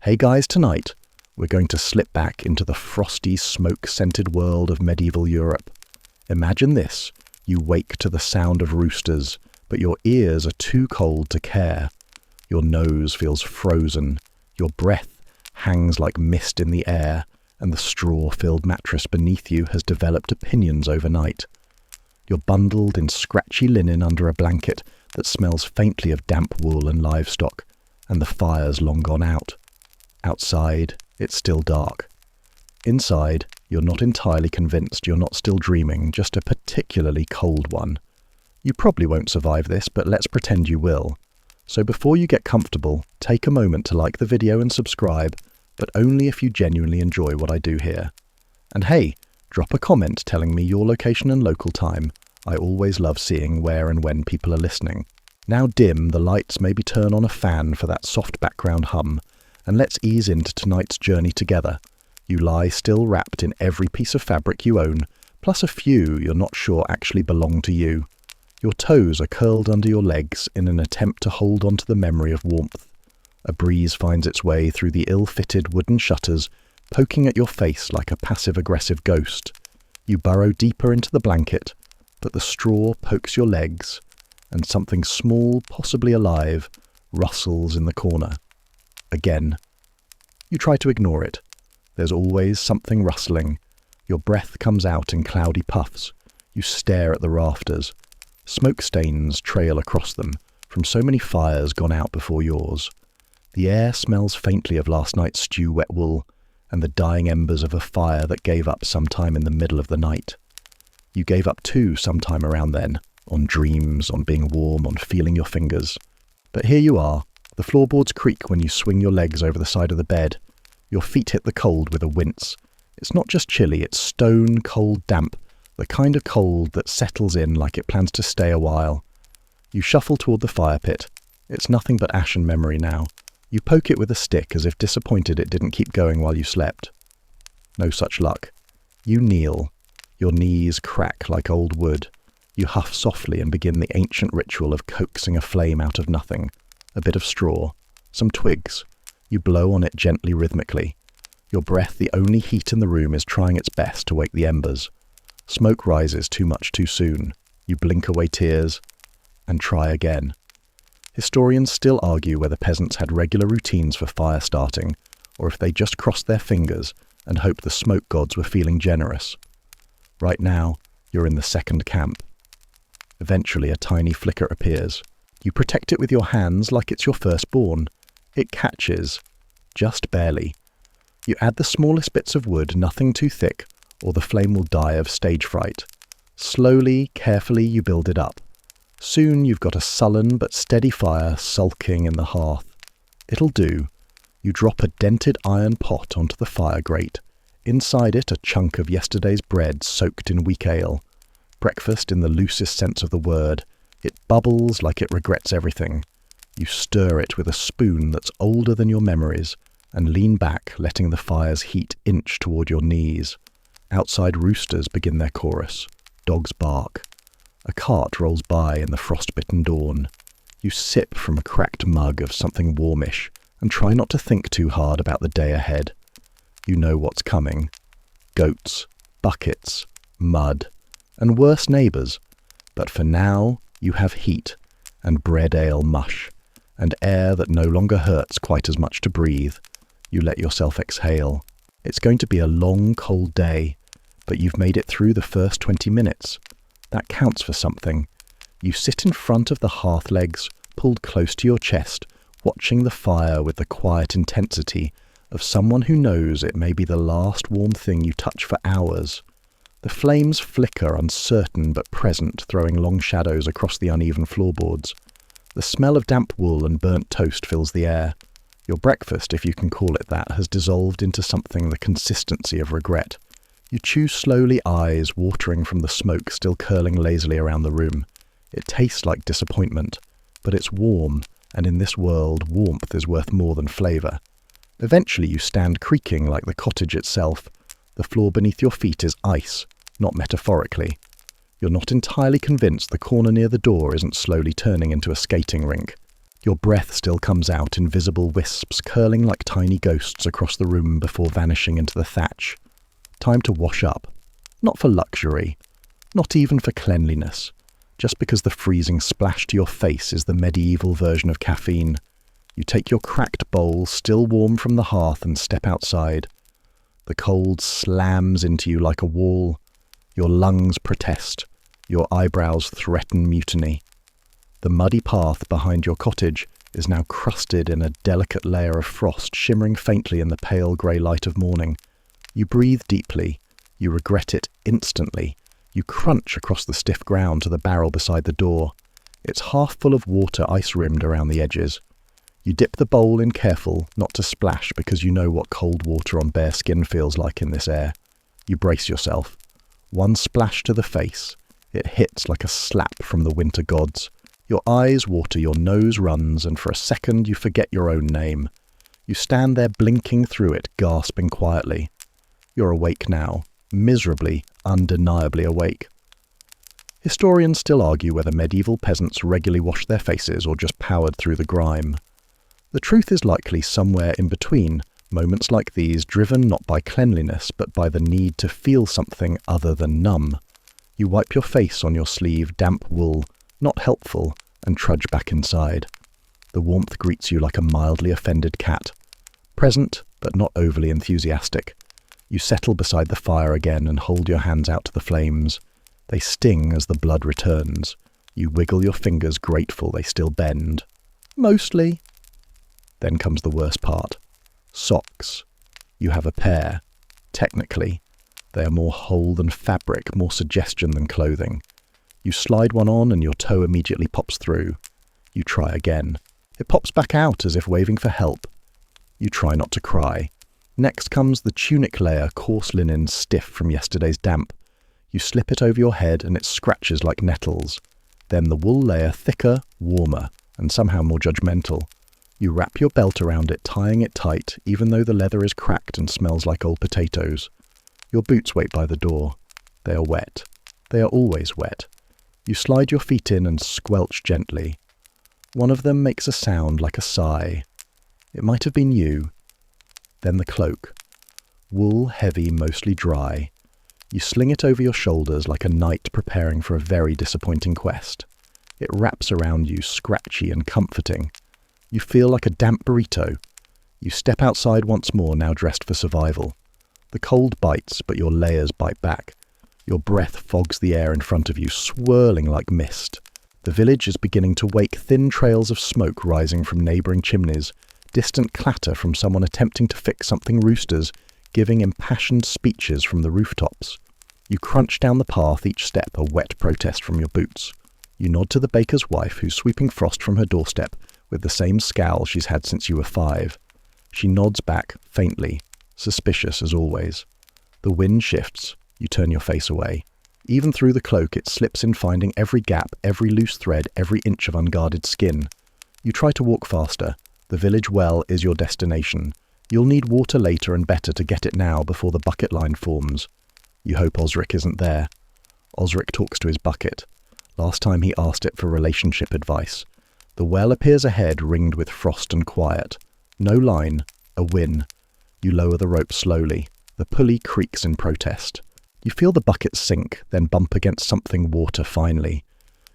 Hey guys, tonight we're going to slip back into the frosty, smoke-scented world of medieval Europe. Imagine this: you wake to the sound of roosters, but your ears are too cold to care. Your nose feels frozen, your breath hangs like mist in the air, and the straw-filled mattress beneath you has developed opinions overnight. You're bundled in scratchy linen under a blanket that smells faintly of damp wool and livestock, and the fire's long gone out. Outside, it's still dark. Inside, you're not entirely convinced you're not still dreaming, just a particularly cold one. You probably won't survive this, but let's pretend you will. So before you get comfortable, take a moment to like the video and subscribe, but only if you genuinely enjoy what I do here. And hey, drop a comment telling me your location and local time. I always love seeing where and when people are listening. Now dim the lights, maybe turn on a fan for that soft background hum, and let's ease into tonight's journey together. You lie still wrapped in every piece of fabric you own, plus a few you're not sure actually belong to you. Your toes are curled under your legs in an attempt to hold on to the memory of warmth. A breeze finds its way through the ill-fitted wooden shutters, poking at your face like a passive-aggressive ghost. You burrow deeper into the blanket, but the straw pokes your legs, and something small, possibly alive, rustles in the corner. Again. You try to ignore it. There's always something rustling. Your breath comes out in cloudy puffs. You stare at the rafters. Smoke stains trail across them, from so many fires gone out before yours. The air smells faintly of last night's stew-wet wool, and the dying embers of a fire that gave up sometime in the middle of the night. You gave up too sometime around then, on dreams, on being warm, on feeling your fingers. But here you are. The floorboards creak when you swing your legs over the side of the bed. Your feet hit the cold with a wince. It's not just chilly, it's stone cold damp, the kind of cold that settles in like it plans to stay a while. You shuffle toward the fire pit. It's nothing but ash and memory now. You poke it with a stick as if disappointed it didn't keep going while you slept. No such luck. You kneel. Your knees crack like old wood. You huff softly and begin the ancient ritual of coaxing a flame out of nothing. A bit of straw, some twigs. You blow on it gently, rhythmically. Your breath, the only heat in the room, is trying its best to wake the embers. Smoke rises too much too soon. You blink away tears and try again. Historians still argue whether peasants had regular routines for fire starting, or if they just crossed their fingers and hoped the smoke gods were feeling generous. Right now, you're in the second camp. Eventually, a tiny flicker appears. You protect it with your hands like it's your firstborn. It catches, just barely. You add the smallest bits of wood, nothing too thick, or the flame will die of stage fright. Slowly, carefully, you build it up. Soon you've got a sullen but steady fire sulking in the hearth. It'll do. You drop a dented iron pot onto the fire grate. Inside it, a chunk of yesterday's bread soaked in weak ale. Breakfast in the loosest sense of the word. It bubbles like it regrets everything. You stir it with a spoon that's older than your memories and lean back, letting the fire's heat inch toward your knees. Outside, roosters begin their chorus. Dogs bark. A cart rolls by in the frost-bitten dawn. You sip from a cracked mug of something warmish and try not to think too hard about the day ahead. You know what's coming. Goats, buckets, mud, and worse neighbours. But for now, you have heat, and bread ale mush, and air that no longer hurts quite as much to breathe. You let yourself exhale. It's going to be a long, cold day, but you've made it through the first 20 minutes. That counts for something. You sit in front of the hearth legs, pulled close to your chest, watching the fire with the quiet intensity of someone who knows it may be the last warm thing you touch for hours. The flames flicker, uncertain but present, throwing long shadows across the uneven floorboards. The smell of damp wool and burnt toast fills the air. Your breakfast, if you can call it that, has dissolved into something the consistency of regret. You chew slowly, eyes watering from the smoke still curling lazily around the room. It tastes like disappointment, but it's warm, and in this world, warmth is worth more than flavour. Eventually you stand creaking like the cottage itself. The floor beneath your feet is ice, not metaphorically. You're not entirely convinced the corner near the door isn't slowly turning into a skating rink. Your breath still comes out in visible wisps curling like tiny ghosts across the room before vanishing into the thatch. Time to wash up. Not for luxury, not even for cleanliness, just because the freezing splash to your face is the medieval version of caffeine. You take your cracked bowl, still warm from the hearth, and step outside. The cold slams into you like a wall. Your lungs protest. Your eyebrows threaten mutiny. The muddy path behind your cottage is now crusted in a delicate layer of frost shimmering faintly in the pale grey light of morning. You breathe deeply. You regret it instantly. You crunch across the stiff ground to the barrel beside the door. It's half full of water ice-rimmed around the edges. You dip the bowl in careful not to splash because you know what cold water on bare skin feels like in this air. You brace yourself. One splash to the face. It hits like a slap from the winter gods. Your eyes water, your nose runs, and for a second you forget your own name. You stand there blinking through it, gasping quietly. You're awake now, miserably, undeniably awake. Historians still argue whether medieval peasants regularly washed their faces or just powered through the grime. The truth is likely somewhere in between, moments like these driven not by cleanliness but by the need to feel something other than numb. You wipe your face on your sleeve, damp wool, not helpful, and trudge back inside. The warmth greets you like a mildly offended cat. Present, but not overly enthusiastic. You settle beside the fire again and hold your hands out to the flames. They sting as the blood returns. You wiggle your fingers, grateful they still bend. Mostly. Then comes the worst part. Socks. You have a pair. Technically, they are more whole than fabric, more suggestion than clothing. You slide one on and your toe immediately pops through. You try again. It pops back out as if waving for help. You try not to cry. Next comes the tunic layer, coarse linen, stiff from yesterday's damp. You slip it over your head and it scratches like nettles. Then the wool layer, thicker, warmer, and somehow more judgmental. You wrap your belt around it, tying it tight, even though the leather is cracked and smells like old potatoes. Your boots wait by the door. They are wet. They are always wet. You slide your feet in and squelch gently. One of them makes a sound like a sigh. It might have been you. Then the cloak. Wool, heavy, mostly dry. You sling it over your shoulders like a knight preparing for a very disappointing quest. It wraps around you, scratchy and comforting. You feel like a damp burrito. You step outside once more, now dressed for survival. The cold bites, but your layers bite back. Your breath fogs the air in front of you, swirling like mist. The village is beginning to wake, thin trails of smoke rising from neighbouring chimneys, distant clatter from someone attempting to fix something roosters, giving impassioned speeches from the rooftops. You crunch down the path, each step a wet protest from your boots. You nod to the baker's wife, who's sweeping frost from her doorstep with the same scowl she's had since you were 5. She nods back, faintly, suspicious as always. The wind shifts. You turn your face away. Even through the cloak it slips in, finding every gap, every loose thread, every inch of unguarded skin. You try to walk faster. The village well is your destination. You'll need water later and better to get it now before the bucket line forms. You hope Osric isn't there. Osric talks to his bucket. Last time he asked it for relationship advice. The well appears ahead, ringed with frost and quiet. No line. A win. You lower the rope slowly. The pulley creaks in protest. You feel the bucket sink, then bump against something water finally.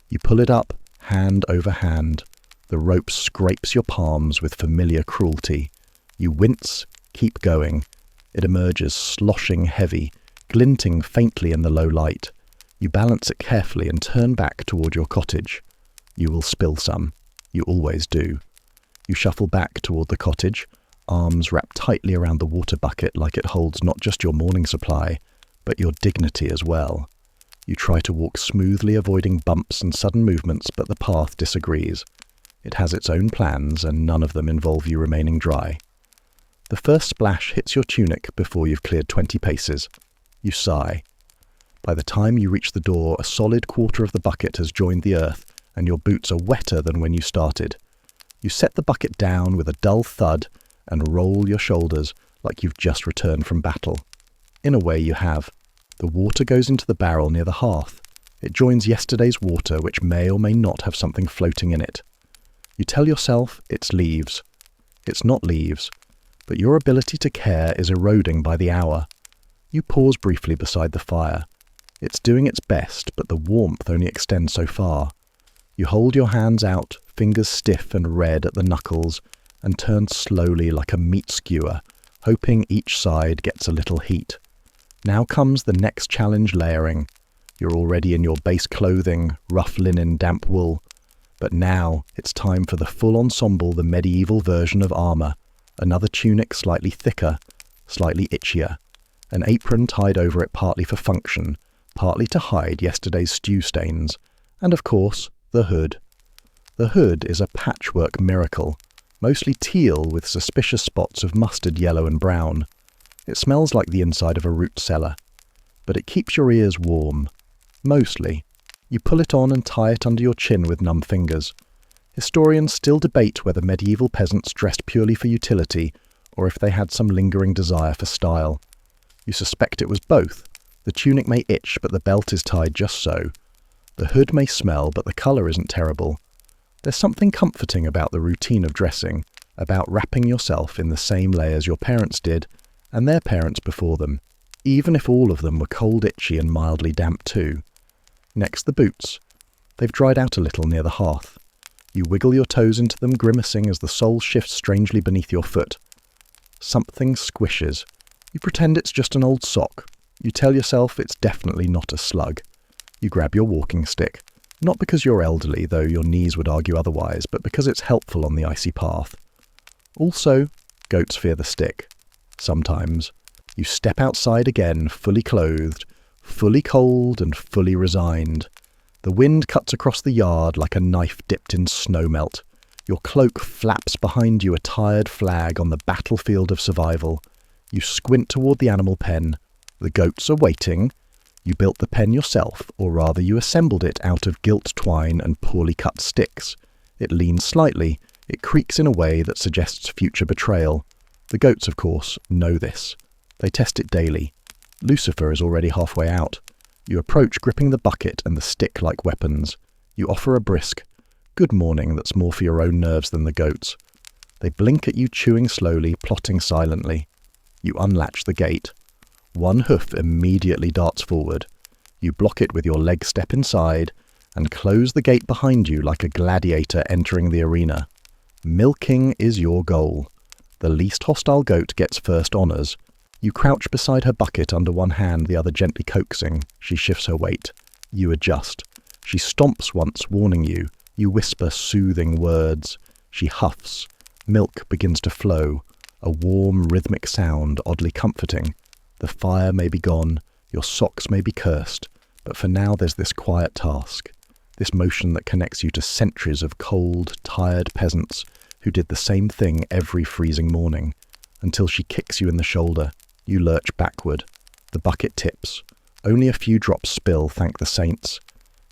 You pull it up, hand over hand. The rope scrapes your palms with familiar cruelty. You wince, keep going. It emerges, sloshing heavy, glinting faintly in the low light. You balance it carefully and turn back toward your cottage. You will spill some. You always do. You shuffle back toward the cottage, arms wrapped tightly around the water bucket like it holds not just your morning supply, but your dignity as well. You try to walk smoothly, avoiding bumps and sudden movements, but the path disagrees. It has its own plans, and none of them involve you remaining dry. The first splash hits your tunic before you've cleared 20 paces. You sigh. By the time you reach the door, a solid quarter of the bucket has joined the earth, and your boots are wetter than when you started. You set the bucket down with a dull thud and roll your shoulders like you've just returned from battle. In a way you have. The water goes into the barrel near the hearth. It joins yesterday's water, which may or may not have something floating in it. You tell yourself it's leaves. It's not leaves, but your ability to care is eroding by the hour. You pause briefly beside the fire. It's doing its best, but the warmth only extends so far. You hold your hands out, fingers stiff and red at the knuckles, and turn slowly like a meat skewer, hoping each side gets a little heat. Now comes the next challenge layering. You're already in your base clothing, rough linen, damp wool. But now it's time for the full ensemble, the medieval version of armour. Another tunic slightly thicker, slightly itchier. An apron tied over it partly for function, partly to hide yesterday's stew stains. And of course, the hood. The hood is a patchwork miracle, mostly teal with suspicious spots of mustard yellow and brown. It smells like the inside of a root cellar. But it keeps your ears warm. Mostly. You pull it on and tie it under your chin with numb fingers. Historians still debate whether medieval peasants dressed purely for utility or if they had some lingering desire for style. You suspect it was both. The tunic may itch, but the belt is tied just so. The hood may smell, but the colour isn't terrible. There's something comforting about the routine of dressing, about wrapping yourself in the same layers your parents did, and their parents before them, even if all of them were cold, itchy and mildly damp too. Next, the boots. They've dried out a little near the hearth. You wiggle your toes into them, grimacing as the sole shifts strangely beneath your foot. Something squishes. You pretend it's just an old sock. You tell yourself it's definitely not a slug. You grab your walking stick, not because you're elderly, though your knees would argue otherwise, but because it's helpful on the icy path. Also, goats fear the stick. Sometimes. You step outside again, fully clothed, fully cold and fully resigned. The wind cuts across the yard like a knife dipped in snowmelt. Your cloak flaps behind you, a tired flag on the battlefield of survival. You squint toward the animal pen. The goats are waiting. You built the pen yourself, or rather you assembled it out of gilt twine and poorly cut sticks. It leans slightly. It creaks in a way that suggests future betrayal. The goats, of course, know this. They test it daily. Lucifer is already halfway out. You approach, gripping the bucket and the stick like weapons. You offer a brisk, "Good morning," that's more for your own nerves than the goats. They blink at you, chewing slowly, plotting silently. You unlatch the gate. One hoof immediately darts forward. You block it with your leg step inside and close the gate behind you like a gladiator entering the arena. Milking is your goal. The least hostile goat gets first honours. You crouch beside her bucket, under one hand, the other gently coaxing. She shifts her weight. You adjust. She stomps once, warning you. You whisper soothing words. She huffs. Milk begins to flow. A warm, rhythmic sound, oddly comforting. The fire may be gone. Your socks may be cursed. But for now there's this quiet task. This motion that connects you to centuries of cold, tired peasants who did the same thing every freezing morning. Until she kicks you in the shoulder. You lurch backward. The bucket tips. Only a few drops spill, thank the saints.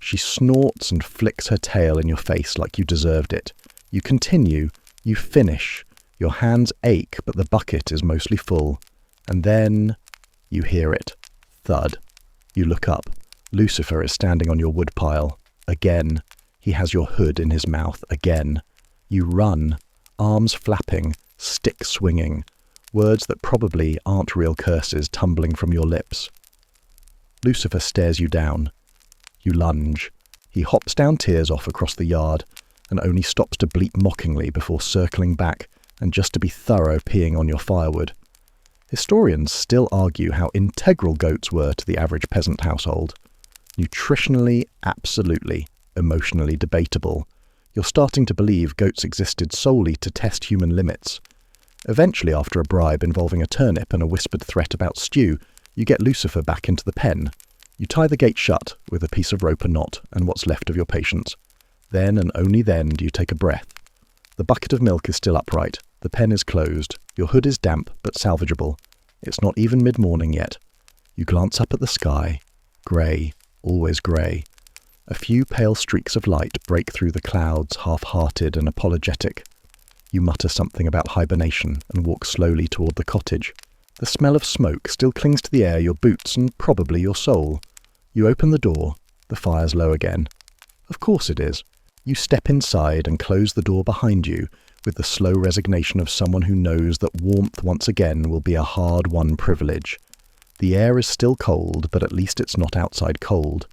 She snorts and flicks her tail in your face like you deserved it. You continue. You finish. Your hands ache, but the bucket is mostly full. And then you hear it. Thud. You look up. Lucifer is standing on your woodpile. Again. He has your hood in his mouth. Again. You run. Arms flapping. Stick swinging. Words that probably aren't real curses tumbling from your lips. Lucifer stares you down. You lunge. He hops down tears off across the yard and only stops to bleat mockingly before circling back and just to be thorough peeing on your firewood. Historians still argue how integral goats were to the average peasant household. Nutritionally, absolutely. Emotionally, debatable. You're starting to believe goats existed solely to test human limits. Eventually, after a bribe involving a turnip and a whispered threat about stew, you get Lucifer back into the pen. You tie the gate shut with a piece of rope or knot and what's left of your patience. Then and only then do you take a breath. The bucket of milk is still upright. The pen is closed. Your hood is damp but salvageable. It's not even mid-morning yet. You glance up at the sky. Grey, always grey. A few pale streaks of light break through the clouds, half-hearted and apologetic. You mutter something about hibernation and walk slowly toward the cottage. The smell of smoke still clings to the air, your boots, and probably your soul. You open the door. The fire's low again. Of course it is. You step inside and close the door behind you with the slow resignation of someone who knows that warmth once again will be a hard-won privilege. The air is still cold, but at least it's not outside cold.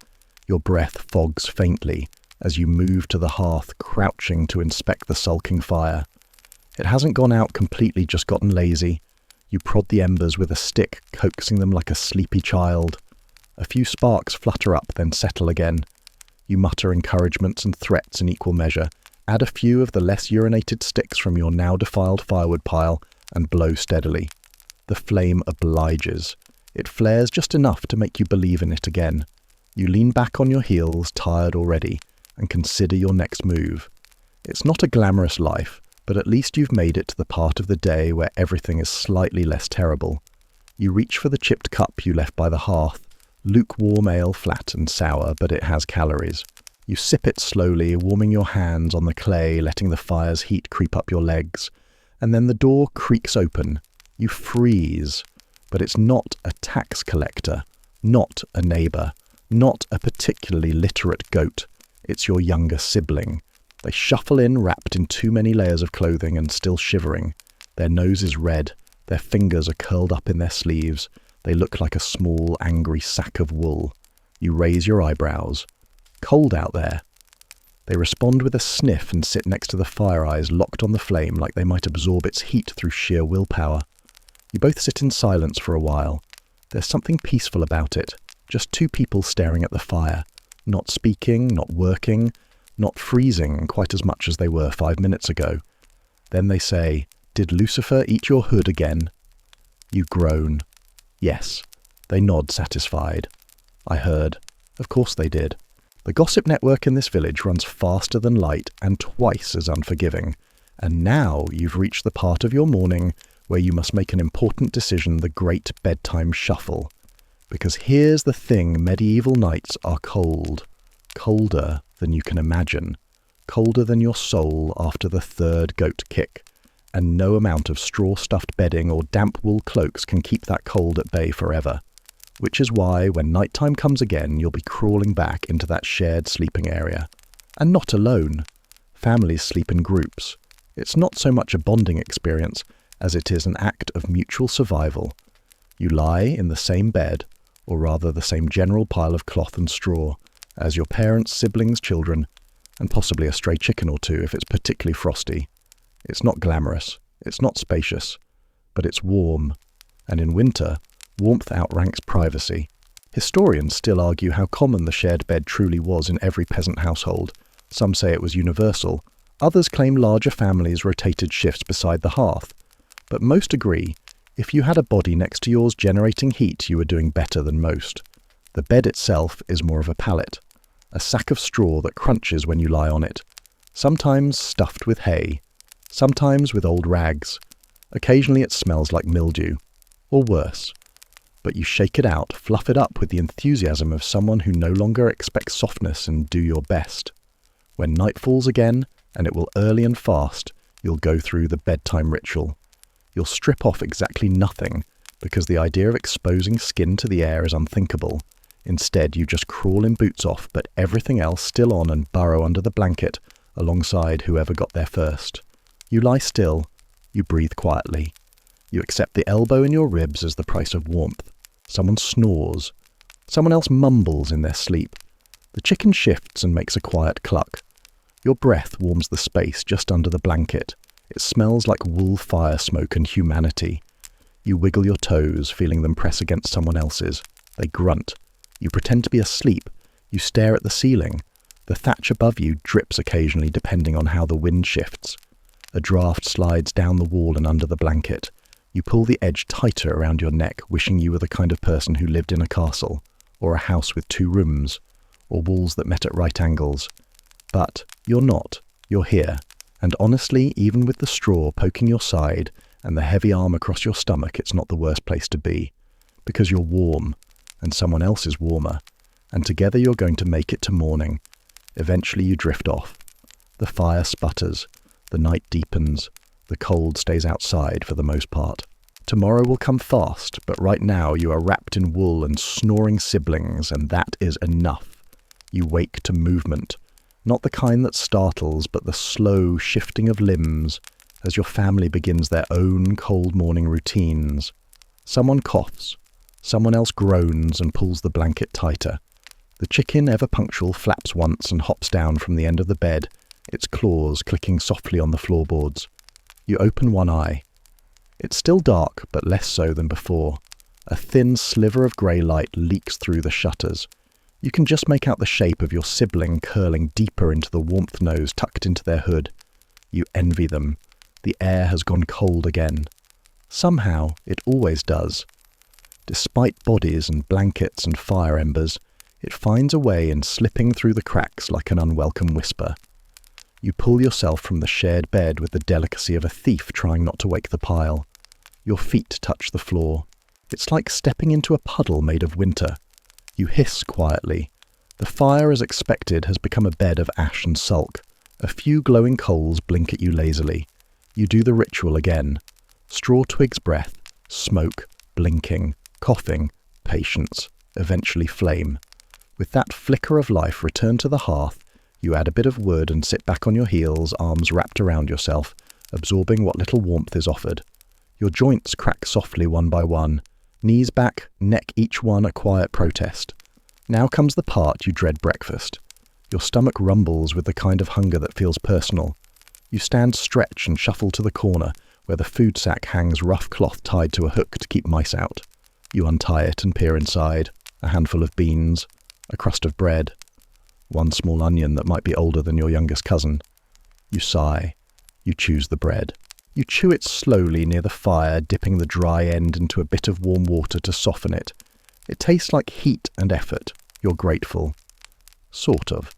Your breath fogs faintly as you move to the hearth, crouching to inspect the sulking fire. It hasn't gone out completely, just gotten lazy. You prod the embers with a stick, coaxing them like a sleepy child. A few sparks flutter up, then settle again. You mutter encouragements and threats in equal measure, add a few of the less urinated sticks from your now defiled firewood pile, and blow steadily. The flame obliges. It flares just enough to make you believe in it again. You lean back on your heels, tired already, and consider your next move. It's not a glamorous life, but at least you've made it to the part of the day where everything is slightly less terrible. You reach for the chipped cup you left by the hearth, lukewarm ale, flat and sour, but it has calories. You sip it slowly, warming your hands on the clay, letting the fire's heat creep up your legs. And then the door creaks open. You freeze. But it's not a tax collector, not a neighbour, not a particularly literate goat. It's your younger sibling. They shuffle in, wrapped in too many layers of clothing and still shivering. Their nose is red. Their fingers are curled up in their sleeves. They look like a small, angry sack of wool. You raise your eyebrows. Cold out there. They respond with a sniff and sit next to the fire, eyes locked on the flame like they might absorb its heat through sheer willpower. You both sit in silence for a while. There's something peaceful about it. Just two people staring at the fire. Not speaking, not working, not freezing quite as much as they were 5 minutes ago. Then they say, "Did Lucifer eat your hood again?" You groan. Yes. They nod, satisfied. I heard. Of course they did. The gossip network in this village runs faster than light and twice as unforgiving. And now you've reached the part of your morning where you must make an important decision, the great bedtime shuffle. Because here's the thing, medieval nights are cold. Colder than you can imagine. Colder than your soul after the third goat kick. And no amount of straw-stuffed bedding or damp wool cloaks can keep that cold at bay forever. Which is why, when nighttime comes again, you'll be crawling back into that shared sleeping area. And not alone. Families sleep in groups. It's not so much a bonding experience as it is an act of mutual survival. You lie in the same bed, or rather the same general pile of cloth and straw, as your parents, siblings, children, and possibly a stray chicken or two if it's particularly frosty. It's not glamorous, it's not spacious, but it's warm. And in winter, warmth outranks privacy. Historians still argue how common the shared bed truly was in every peasant household. Some say it was universal. Others claim larger families rotated shifts beside the hearth. But most agree, if you had a body next to yours generating heat, you were doing better than most. The bed itself is more of a pallet, a sack of straw that crunches when you lie on it, sometimes stuffed with hay, sometimes with old rags. Occasionally it smells like mildew, or worse. But you shake it out, fluff it up with the enthusiasm of someone who no longer expects softness, and do your best. When night falls again, and it will early and fast, you'll go through the bedtime ritual. You'll strip off exactly nothing, because the idea of exposing skin to the air is unthinkable. Instead, you just crawl in boots off, but everything else still on, and burrow under the blanket, alongside whoever got there first. You lie still. You breathe quietly. You accept the elbow in your ribs as the price of warmth. Someone snores. Someone else mumbles in their sleep. The chicken shifts and makes a quiet cluck. Your breath warms the space just under the blanket. It smells like wool fire smoke and humanity. You wiggle your toes, feeling them press against someone else's. They grunt. You pretend to be asleep. You stare at the ceiling. The thatch above you drips occasionally depending on how the wind shifts. A draft slides down the wall and under the blanket. You pull the edge tighter around your neck, wishing you were the kind of person who lived in a castle, or a house with 2 rooms, or walls that met at right angles. But you're not. You're here. And honestly, even with the straw poking your side and the heavy arm across your stomach, it's not the worst place to be. Because you're warm, and someone else is warmer, and together you're going to make it to morning. Eventually you drift off. The fire sputters. The night deepens. The cold stays outside for the most part. Tomorrow will come fast, but right now you are wrapped in wool and snoring siblings, and that is enough. You wake to movement. Not the kind that startles, but the slow shifting of limbs as your family begins their own cold morning routines. Someone coughs, someone else groans and pulls the blanket tighter. The chicken, ever punctual, flaps once and hops down from the end of the bed, its claws clicking softly on the floorboards. You open one eye. It's still dark, but less so than before. A thin sliver of grey light leaks through the shutters. You can just make out the shape of your sibling curling deeper into the warmth nose tucked into their hood. You envy them. The air has gone cold again. Somehow, it always does. Despite bodies and blankets and fire embers, it finds a way in slipping through the cracks like an unwelcome whisper. You pull yourself from the shared bed with the delicacy of a thief trying not to wake the pile. Your feet touch the floor. It's like stepping into a puddle made of winter. You hiss quietly. The fire, as expected, has become a bed of ash and sulk. A few glowing coals blink at you lazily. You do the ritual again. Straw twigs breath, smoke, blinking, coughing, patience, eventually flame. With that flicker of life returned to the hearth, you add a bit of wood and sit back on your heels, arms wrapped around yourself, absorbing what little warmth is offered. Your joints crack softly one by one, knees back, neck each one a quiet protest. Now comes the part you dread breakfast. Your stomach rumbles with the kind of hunger that feels personal. You stand, stretch and shuffle to the corner where the food sack hangs rough cloth tied to a hook to keep mice out. You untie it and peer inside. A handful of beans, a crust of bread, one small onion that might be older than your youngest cousin. You sigh. You choose the bread. You chew it slowly near the fire, dipping the dry end into a bit of warm water to soften it. It tastes like heat and effort. You're grateful. Sort of.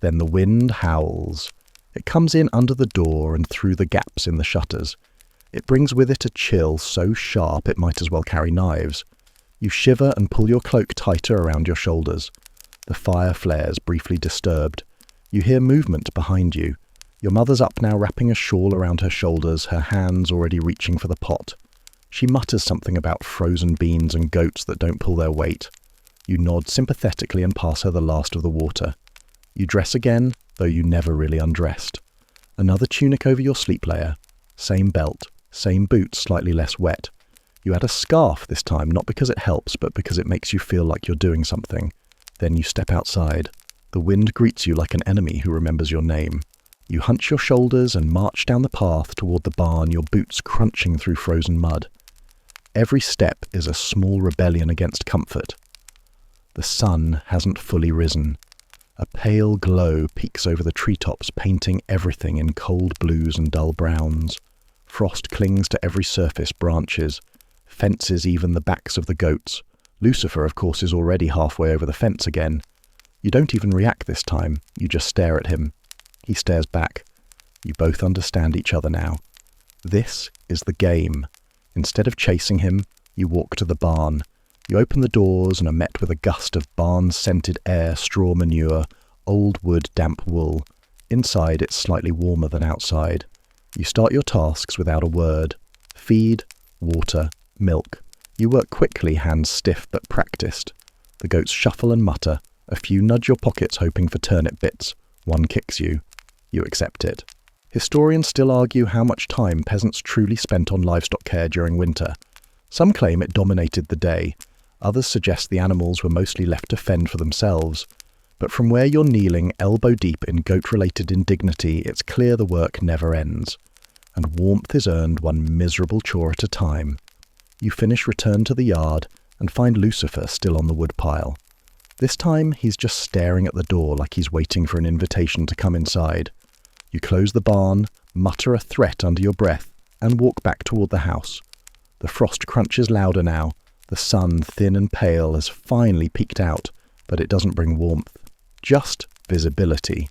Then the wind howls. It comes in under the door and through the gaps in the shutters. It brings with it a chill so sharp it might as well carry knives. You shiver and pull your cloak tighter around your shoulders. The fire flares, briefly disturbed. You hear movement behind you. Your mother's up now, wrapping a shawl around her shoulders, her hands already reaching for the pot. She mutters something about frozen beans and goats that don't pull their weight. You nod sympathetically and pass her the last of the water. You dress again, though you never really undressed. Another tunic over your sleep layer. Same belt, same boots, slightly less wet. You add a scarf this time, not because it helps, but because it makes you feel like you're doing something. Then you step outside. The wind greets you like an enemy who remembers your name. You hunch your shoulders and march down the path toward the barn, your boots crunching through frozen mud. Every step is a small rebellion against comfort. The sun hasn't fully risen. A pale glow peeks over the treetops, painting everything in cold blues and dull browns. Frost clings to every surface, branches, fences even the backs of the goats. Lucifer, of course, is already halfway over the fence again. You don't even react this time, you just stare at him. He stares back. You both understand each other now. This is the game. Instead of chasing him, you walk to the barn. You open the doors and are met with a gust of barn-scented air, straw manure, old wood, damp wool. Inside, it's slightly warmer than outside. You start your tasks without a word. Feed, water, milk. You work quickly, hands stiff but practiced. The goats shuffle and mutter. A few nudge your pockets hoping for turnip bits. One kicks you. You accept it. Historians still argue how much time peasants truly spent on livestock care during winter. Some claim it dominated the day. Others suggest the animals were mostly left to fend for themselves. But from where you're kneeling elbow deep in goat-related indignity, it's clear the work never ends. And warmth is earned one miserable chore at a time. You finish, return to the yard, and find Lucifer still on the woodpile. This time, he's just staring at the door like he's waiting for an invitation to come inside. You close the barn, mutter a threat under your breath, and walk back toward the house. The frost crunches louder now. The sun, thin and pale, has finally peeked out, but it doesn't bring warmth. Just visibility.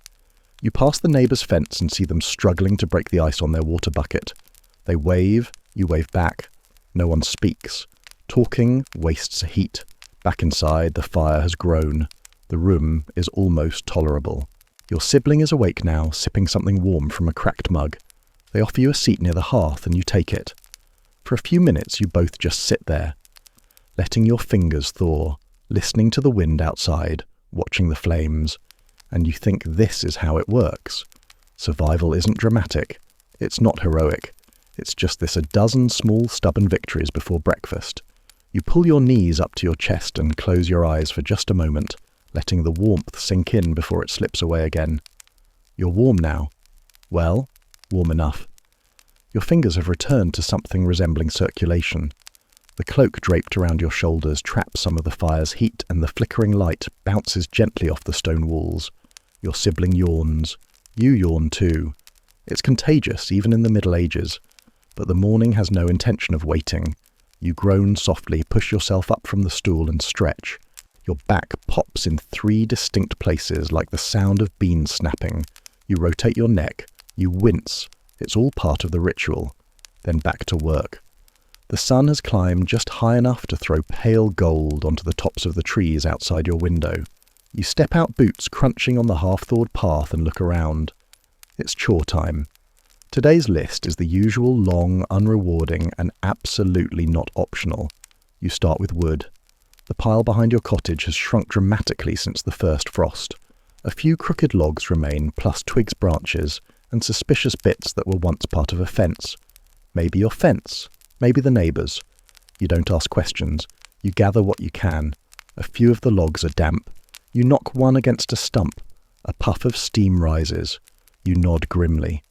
You pass the neighbour's fence and see them struggling to break the ice on their water bucket. They wave, you wave back. No one speaks. Talking wastes heat. Back inside, the fire has grown. The room is almost tolerable. Your sibling is awake now, sipping something warm from a cracked mug. They offer you a seat near the hearth and you take it. For a few minutes, you both just sit there, letting your fingers thaw, listening to the wind outside, watching the flames. and you think this is how it works. Survival isn't dramatic. It's not heroic. It's just this a dozen small stubborn victories before breakfast. You pull your knees up to your chest and close your eyes for just a moment, letting the warmth sink in before it slips away again. You're warm now. Well, warm enough. Your fingers have returned to something resembling circulation. The cloak draped around your shoulders traps some of the fire's heat, and the flickering light bounces gently off the stone walls. Your sibling yawns. You yawn too. It's contagious, even in the Middle Ages. But the morning has no intention of waiting. You groan softly, push yourself up from the stool and stretch. Your back pops in 3 distinct places like the sound of beans snapping. You rotate your neck. You wince. It's all part of the ritual. Then back to work. The sun has climbed just high enough to throw pale gold onto the tops of the trees outside your window. You step out, boots crunching on the half-thawed path, and look around. It's chore time. Today's list is the usual long, unrewarding, and absolutely not optional. You start with wood. The pile behind your cottage has shrunk dramatically since the first frost. A few crooked logs remain, plus twigs, branches, and suspicious bits that were once part of a fence. Maybe your fence, maybe the neighbours. You don't ask questions. You gather what you can. A few of the logs are damp. You knock one against a stump. A puff of steam rises. You nod grimly.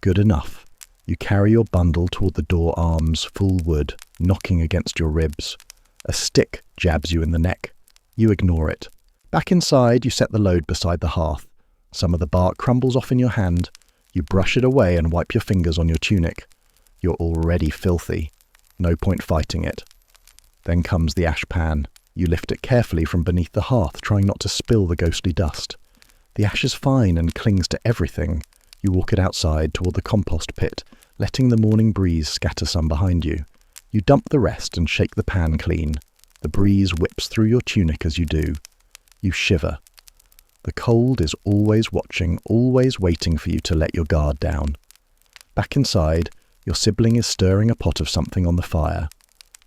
Good enough. You carry your bundle toward the door arms, full wood, knocking against your ribs. A stick jabs you in the neck. You ignore it. Back inside, you set the load beside the hearth. Some of the bark crumbles off in your hand. You brush it away and wipe your fingers on your tunic. You're already filthy. No point fighting it. Then comes the ash pan. You lift it carefully from beneath the hearth, trying not to spill the ghostly dust. The ash is fine and clings to everything. You walk it outside toward the compost pit, letting the morning breeze scatter some behind you. You dump the rest and shake the pan clean. The breeze whips through your tunic as you do. You shiver. The cold is always watching, always waiting for you to let your guard down. Back inside, your sibling is stirring a pot of something on the fire.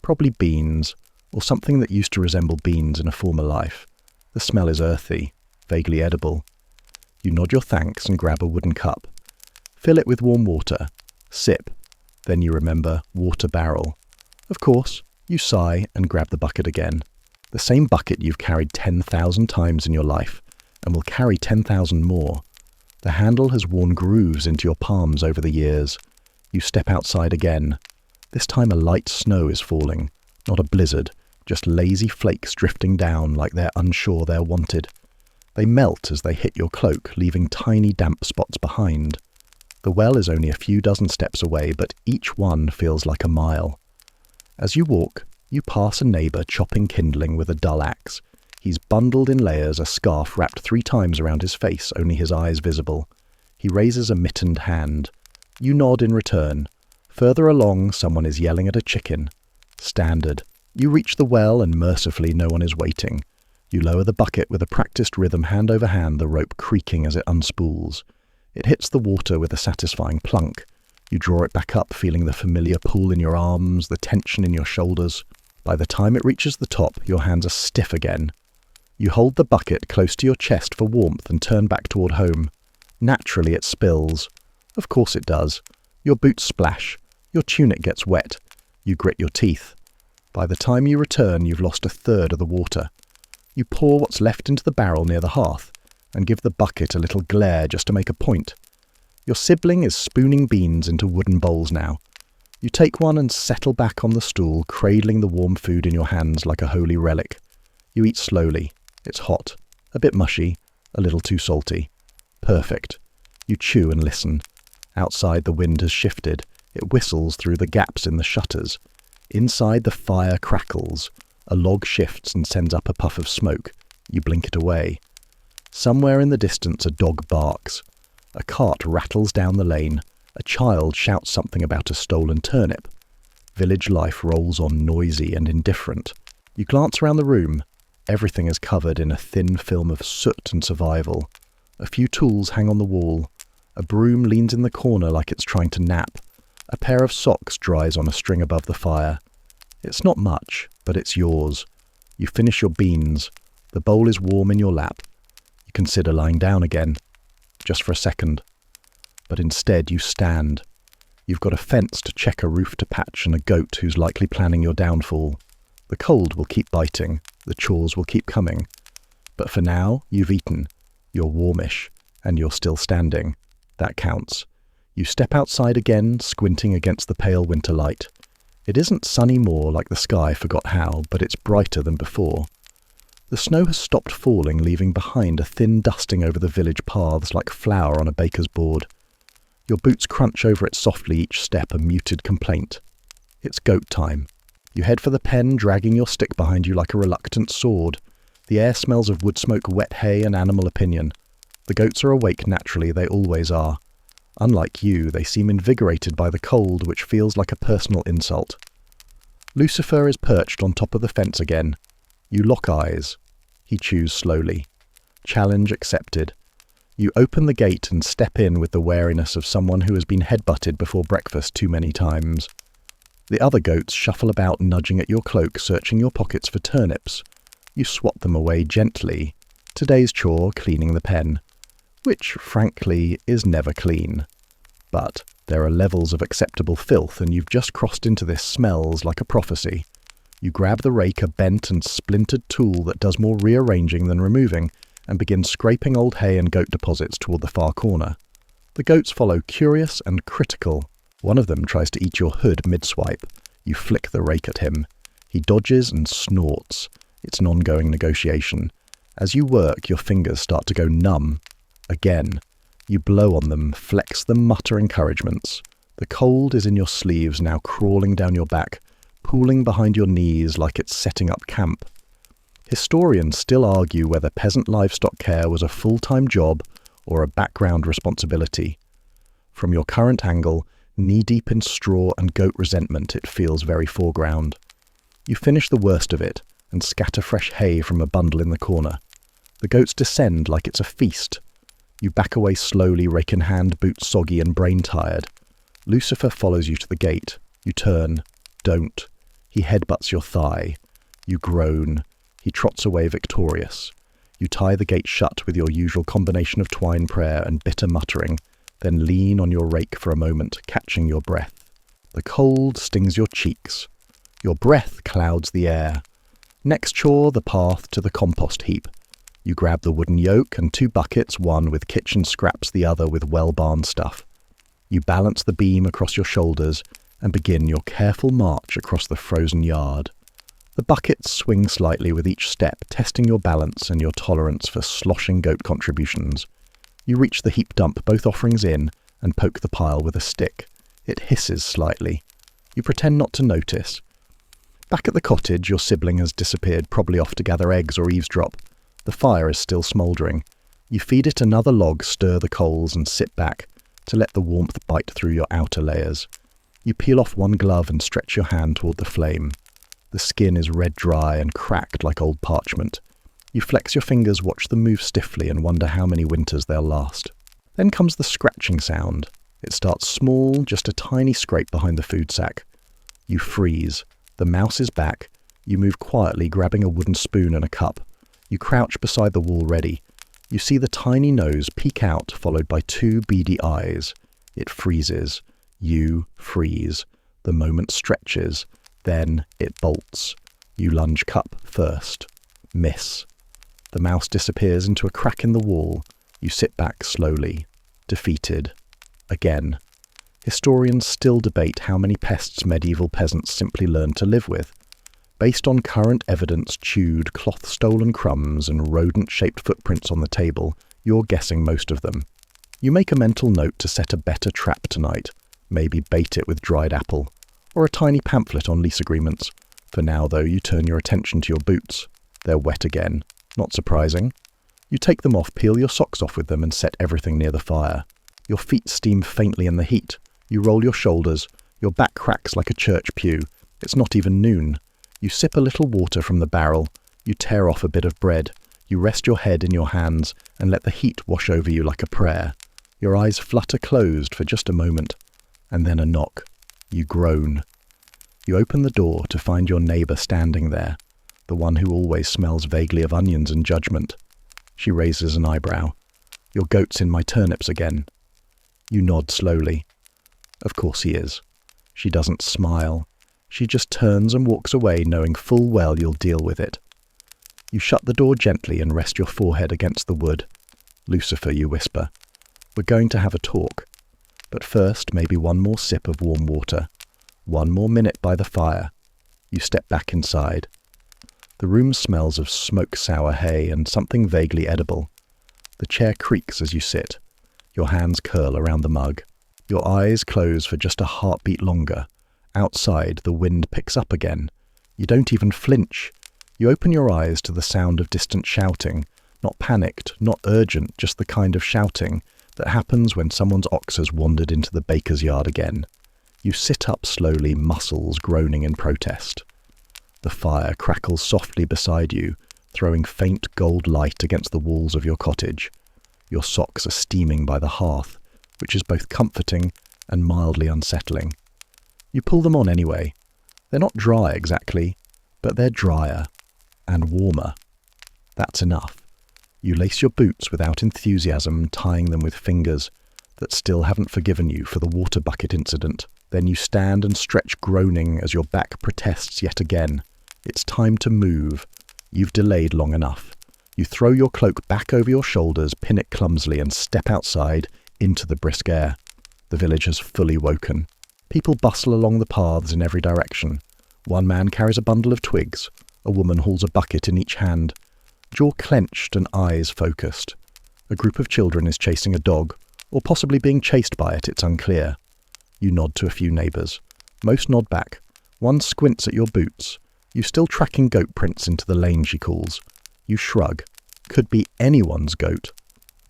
Probably beans, or something that used to resemble beans in a former life. The smell is earthy, vaguely edible. You nod your thanks and grab a wooden cup. Fill it with warm water. Sip. Then you remember water barrel. Of course, you sigh and grab the bucket again. The same bucket you've carried 10,000 times in your life, and will carry 10,000 more. The handle has worn grooves into your palms over the years. You step outside again. This time a light snow is falling. Not a blizzard, just lazy flakes drifting down like they're unsure they're wanted. They melt as they hit your cloak, leaving tiny damp spots behind. The well is only a few dozen steps away, but each one feels like a mile. As you walk, you pass a neighbour chopping kindling with a dull axe. He's bundled in layers, a scarf wrapped 3 times around his face, only his eyes visible. He raises a mittened hand. You nod in return. Further along, someone is yelling at a chicken. Standard. You reach the well, and mercifully no one is waiting. You lower the bucket with a practiced rhythm, hand over hand, the rope creaking as it unspools. It hits the water with a satisfying plunk. You draw it back up, feeling the familiar pull in your arms, the tension in your shoulders. By the time it reaches the top, your hands are stiff again. You hold the bucket close to your chest for warmth and turn back toward home. Naturally it spills. Of course it does. Your boots splash. Your tunic gets wet. You grit your teeth. By the time you return, you've lost 1/3 of the water. You pour what's left into the barrel near the hearth, and give the bucket a little glare just to make a point. Your sibling is spooning beans into wooden bowls now. You take one and settle back on the stool, cradling the warm food in your hands like a holy relic. You eat slowly. It's hot, a bit mushy, a little too salty. Perfect. You chew and listen. Outside the wind has shifted. It whistles through the gaps in the shutters. Inside the fire crackles. A log shifts and sends up a puff of smoke. You blink it away. Somewhere in the distance a dog barks. A cart rattles down the lane. A child shouts something about a stolen turnip. Village life rolls on noisy and indifferent. You glance around the room. Everything is covered in a thin film of soot and survival. A few tools hang on the wall. A broom leans in the corner like it's trying to nap. A pair of socks dries on a string above the fire. It's not much, but it's yours. You finish your beans. The bowl is warm in your lap. You consider lying down again, just for a second. But instead you stand. You've got a fence to check, a roof to patch, and a goat who's likely planning your downfall. The cold will keep biting, the chores will keep coming. But for now, you've eaten. You're warmish, and you're still standing. That counts. You step outside again, squinting against the pale winter light. It isn't sunny more like the sky forgot how, but it's brighter than before. The snow has stopped falling, leaving behind a thin dusting over the village paths like flour on a baker's board. Your boots crunch over it softly, each step a muted complaint. It's goat time. You head for the pen, dragging your stick behind you like a reluctant sword. The air smells of wood smoke, wet hay, and animal opinion. The goats are awake naturally, they always are. Unlike you, they seem invigorated by the cold, which feels like a personal insult. Lucifer is perched on top of the fence again. You lock eyes. He chews slowly. Challenge accepted. You open the gate and step in with the wariness of someone who has been headbutted before breakfast too many times. The other goats shuffle about, nudging at your cloak, searching your pockets for turnips. You swat them away gently. Today's chore, cleaning the pen. Which, frankly, is never clean. But there are levels of acceptable filth, and you've just crossed into this smells like a prophecy. You grab the rake, a bent and splintered tool that does more rearranging than removing, and begin scraping old hay and goat deposits toward the far corner. The goats follow, curious and critical. One of them tries to eat your hood mid-swipe. You flick the rake at him. He dodges and snorts. It's an ongoing negotiation. As you work, your fingers start to go numb. Again. You blow on them, flex them, mutter encouragements. The cold is in your sleeves, now crawling down your back, pooling behind your knees like it's setting up camp. Historians still argue whether peasant livestock care was a full-time job or a background responsibility. From your current angle, knee-deep in straw and goat resentment, it feels very foreground. You finish the worst of it and scatter fresh hay from a bundle in the corner. The goats descend like it's a feast. You back away slowly, rake in hand, boots soggy and brain-tired. Lucifer follows you to the gate. You turn. Don't. He headbutts your thigh. You groan. He trots away victorious. You tie the gate shut with your usual combination of twine prayer and bitter muttering, then lean on your rake for a moment, catching your breath. The cold stings your cheeks. Your breath clouds the air. Next chore, the path to the compost heap. You grab the wooden yoke and 2 buckets, one with kitchen scraps, the other with well-barn stuff. You balance the beam across your shoulders and begin your careful march across the frozen yard. The buckets swing slightly with each step, testing your balance and your tolerance for sloshing goat contributions. You reach the heap dump, both offerings in, and poke the pile with a stick. It hisses slightly. You pretend not to notice. Back at the cottage, your sibling has disappeared, probably off to gather eggs or eavesdrop. The fire is still smouldering. You feed it another log, stir the coals, and sit back to let the warmth bite through your outer layers. You peel off one glove and stretch your hand toward the flame. The skin is red-dry and cracked like old parchment. You flex your fingers, watch them move stiffly, and wonder how many winters they'll last. Then comes the scratching sound. It starts small, just a tiny scrape behind the food sack. You freeze. The mouse is back. You move quietly, grabbing a wooden spoon and a cup. You crouch beside the wall ready. You see the tiny nose peek out, followed by 2 beady eyes. It freezes. You freeze. The moment stretches. Then it bolts. You lunge cup first. Miss. The mouse disappears into a crack in the wall. You sit back slowly. Defeated. Again. Historians still debate how many pests medieval peasants simply learned to live with. Based on current evidence, chewed, cloth-stolen crumbs and rodent-shaped footprints on the table, you're guessing most of them. You make a mental note to set a better trap tonight, maybe bait it with dried apple, or a tiny pamphlet on lease agreements. For now, though, you turn your attention to your boots. They're wet again. Not surprising. You take them off, peel your socks off with them, and set everything near the fire. Your feet steam faintly in the heat. You roll your shoulders. Your back cracks like a church pew. It's not even noon. You sip a little water from the barrel. You tear off a bit of bread. You rest your head in your hands and let the heat wash over you like a prayer. Your eyes flutter closed for just a moment. And then a knock. You groan. You open the door to find your neighbour standing there, the one who always smells vaguely of onions and judgment. She raises an eyebrow. Your goat's in my turnips again. You nod slowly. Of course he is. She doesn't smile. She just turns and walks away, knowing full well you'll deal with it. You shut the door gently and rest your forehead against the wood. Lucifer, you whisper. We're going to have a talk. But first, maybe one more sip of warm water. One more minute by the fire. You step back inside. The room smells of smoke-sour hay and something vaguely edible. The chair creaks as you sit. Your hands curl around the mug. Your eyes close for just a heartbeat longer. Outside, the wind picks up again. You don't even flinch. You open your eyes to the sound of distant shouting. Not panicked, not urgent, just the kind of shouting that happens when someone's ox has wandered into the baker's yard again. You sit up slowly, muscles groaning in protest. The fire crackles softly beside you, throwing faint gold light against the walls of your cottage. Your socks are steaming by the hearth, which is both comforting and mildly unsettling. You pull them on anyway. They're not dry exactly, but they're drier and warmer. That's enough. You lace your boots without enthusiasm, tying them with fingers that still haven't forgiven you for the water bucket incident. Then you stand and stretch, groaning as your back protests yet again. It's time to move. You've delayed long enough. You throw your cloak back over your shoulders, pin it clumsily, and step outside into the brisk air. The village has fully woken. People bustle along the paths in every direction. One man carries a bundle of twigs. A woman hauls a bucket in each hand, jaw clenched and eyes focused. A group of children is chasing a dog, or possibly being chased by it, it's unclear. You nod to a few neighbours. Most nod back. One squints at your boots. You still tracking goat prints into the lane, she calls. You shrug. Could be anyone's goat.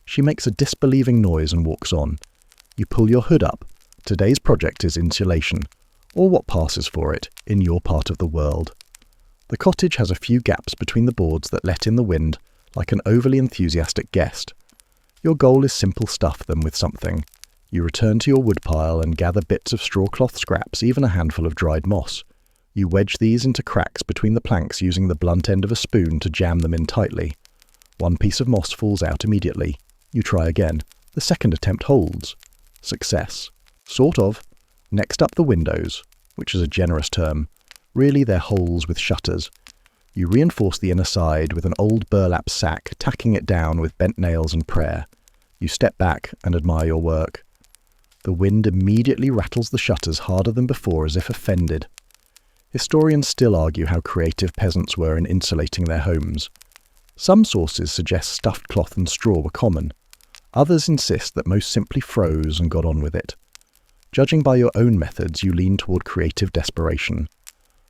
She makes a disbelieving noise and walks on. You pull your hood up. Today's project is insulation, or what passes for it, in your part of the world. The cottage has a few gaps between the boards that let in the wind, like an overly enthusiastic guest. Your goal is simple: stuff them with something. You return to your woodpile and gather bits of straw cloth scraps, even a handful of dried moss. You wedge these into cracks between the planks using the blunt end of a spoon to jam them in tightly. One piece of moss falls out immediately. You try again. The second attempt holds. Success. Sort of. Next up, the windows, which is a generous term. Really, they're holes with shutters. You reinforce the inner side with an old burlap sack, tacking it down with bent nails and prayer. You step back and admire your work. The wind immediately rattles the shutters harder than before, as if offended. Historians still argue how creative peasants were in insulating their homes. Some sources suggest stuffed cloth and straw were common. Others insist that most simply froze and got on with it. Judging by your own methods, you lean toward creative desperation.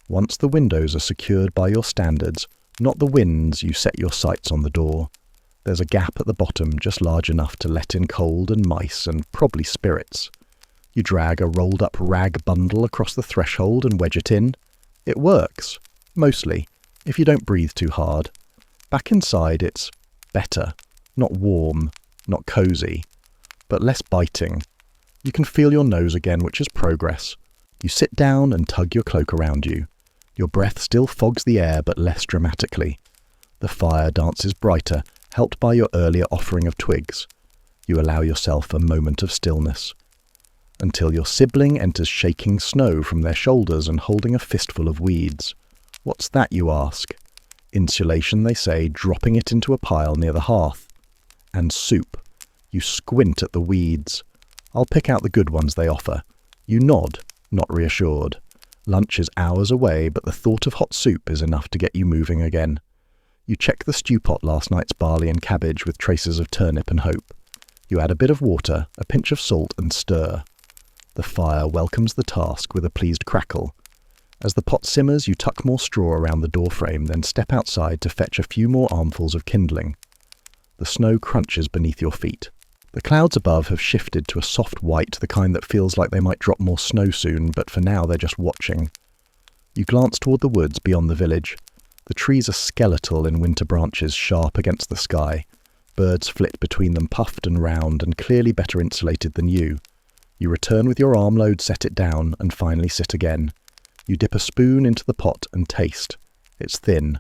Once the windows are secured by your standards, not the winds, you set your sights on the door. There's a gap at the bottom just large enough to let in cold and mice and probably spirits. You drag a rolled-up rag bundle across the threshold and wedge it in. It works, mostly, if you don't breathe too hard. Back inside, it's better. Not warm, not cosy, but less biting. You can feel your nose again, which is progress. You sit down and tug your cloak around you. Your breath still fogs the air, but less dramatically. The fire dances brighter, helped by your earlier offering of twigs. You allow yourself a moment of stillness. Until your sibling enters shaking snow from their shoulders and holding a fistful of weeds. What's that, you ask? Insulation, they say, dropping it into a pile near the hearth. And soup. You squint at the weeds. I'll pick out the good ones they offer. You nod, not reassured. Lunch is hours away, but the thought of hot soup is enough to get you moving again. You check the stew pot, last night's barley and cabbage with traces of turnip and hope. You add a bit of water, a pinch of salt, and stir. The fire welcomes the task with a pleased crackle. As the pot simmers, you tuck more straw around the doorframe, then step outside to fetch a few more armfuls of kindling. The snow crunches beneath your feet. The clouds above have shifted to a soft white, the kind that feels like they might drop more snow soon, but for now they're just watching. You glance toward the woods beyond the village. The trees are skeletal in winter branches sharp against the sky. Birds flit between them, puffed and round, and clearly better insulated than you. You return with your armload, set it down, and finally sit again. You dip a spoon into the pot and taste. It's thin,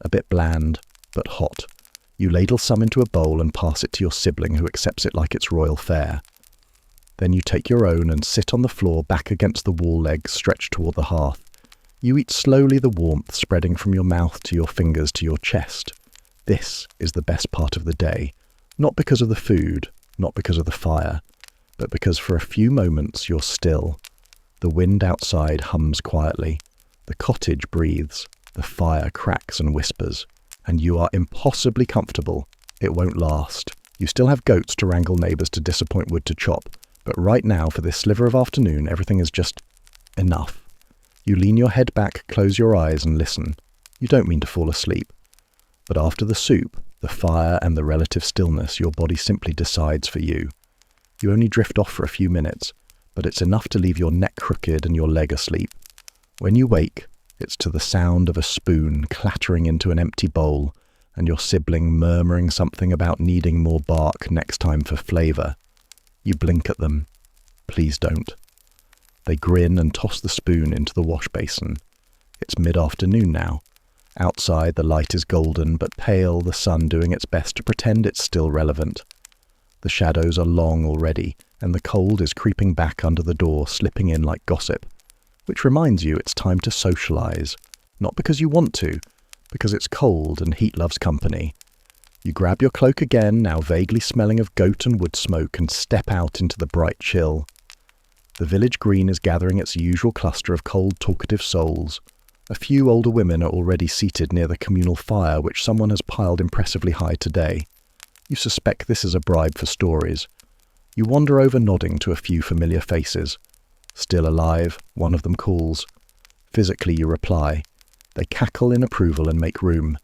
a bit bland, but hot. You ladle some into a bowl and pass it to your sibling, who accepts it like it's royal fare. Then you take your own and sit on the floor back against the wall legs stretched toward the hearth. You eat slowly, the warmth spreading from your mouth to your fingers to your chest. This is the best part of the day, not because of the food, not because of the fire, but because for a few moments you're still. The wind outside hums quietly, the cottage breathes, the fire cracks and whispers, and you are impossibly comfortable. It won't last. You still have goats to wrangle, neighbours to disappoint, wood to chop, but right now, for this sliver of afternoon, everything is just enough. You lean your head back, close your eyes and listen. You don't mean to fall asleep. But after the soup, the fire and the relative stillness, your body simply decides for you. You only drift off for a few minutes, but it's enough to leave your neck crooked and your leg asleep. When you wake, it's to the sound of a spoon clattering into an empty bowl and your sibling murmuring something about needing more bark next time for flavour. You blink at them. Please don't. They grin and toss the spoon into the wash basin. It's mid-afternoon now. Outside the light is golden but pale, the sun doing its best to pretend it's still relevant. The shadows are long already, and the cold is creeping back under the door, slipping in like gossip, which reminds you it's time to socialise, not because you want to, because it's cold and heat loves company. You grab your cloak again, now vaguely smelling of goat and wood smoke, and step out into the bright chill. The village green is gathering its usual cluster of cold, talkative souls. A few older women are already seated near the communal fire, which someone has piled impressively high today. You suspect this is a bribe for stories. You wander over, nodding to a few familiar faces. Still alive, one of them calls. Physically you reply. They cackle in approval and make room.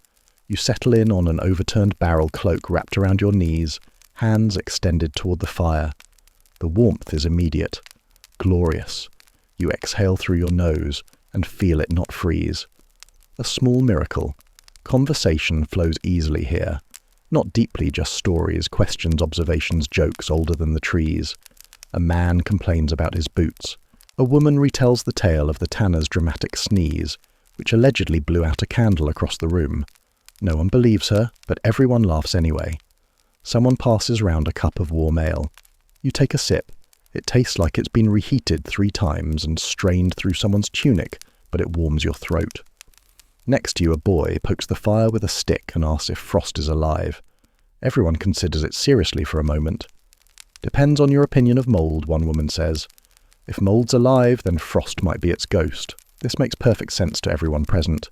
You settle in on an overturned barrel cloak wrapped around your knees, hands extended toward the fire. The warmth is immediate. Glorious. You exhale through your nose and feel it not freeze. A small miracle. Conversation flows easily here. Not deeply, just stories, questions, observations, jokes older than the trees. A man complains about his boots. A woman retells the tale of the tanner's dramatic sneeze, which allegedly blew out a candle across the room. No one believes her, but everyone laughs anyway. Someone passes round a cup of warm ale. You take a sip. It tastes like it's been reheated 3 times and strained through someone's tunic, but it warms your throat. Next to you, a boy pokes the fire with a stick and asks if Frost is alive. Everyone considers it seriously for a moment. Depends on your opinion of mould, one woman says. If mould's alive, then Frost might be its ghost. This makes perfect sense to everyone present.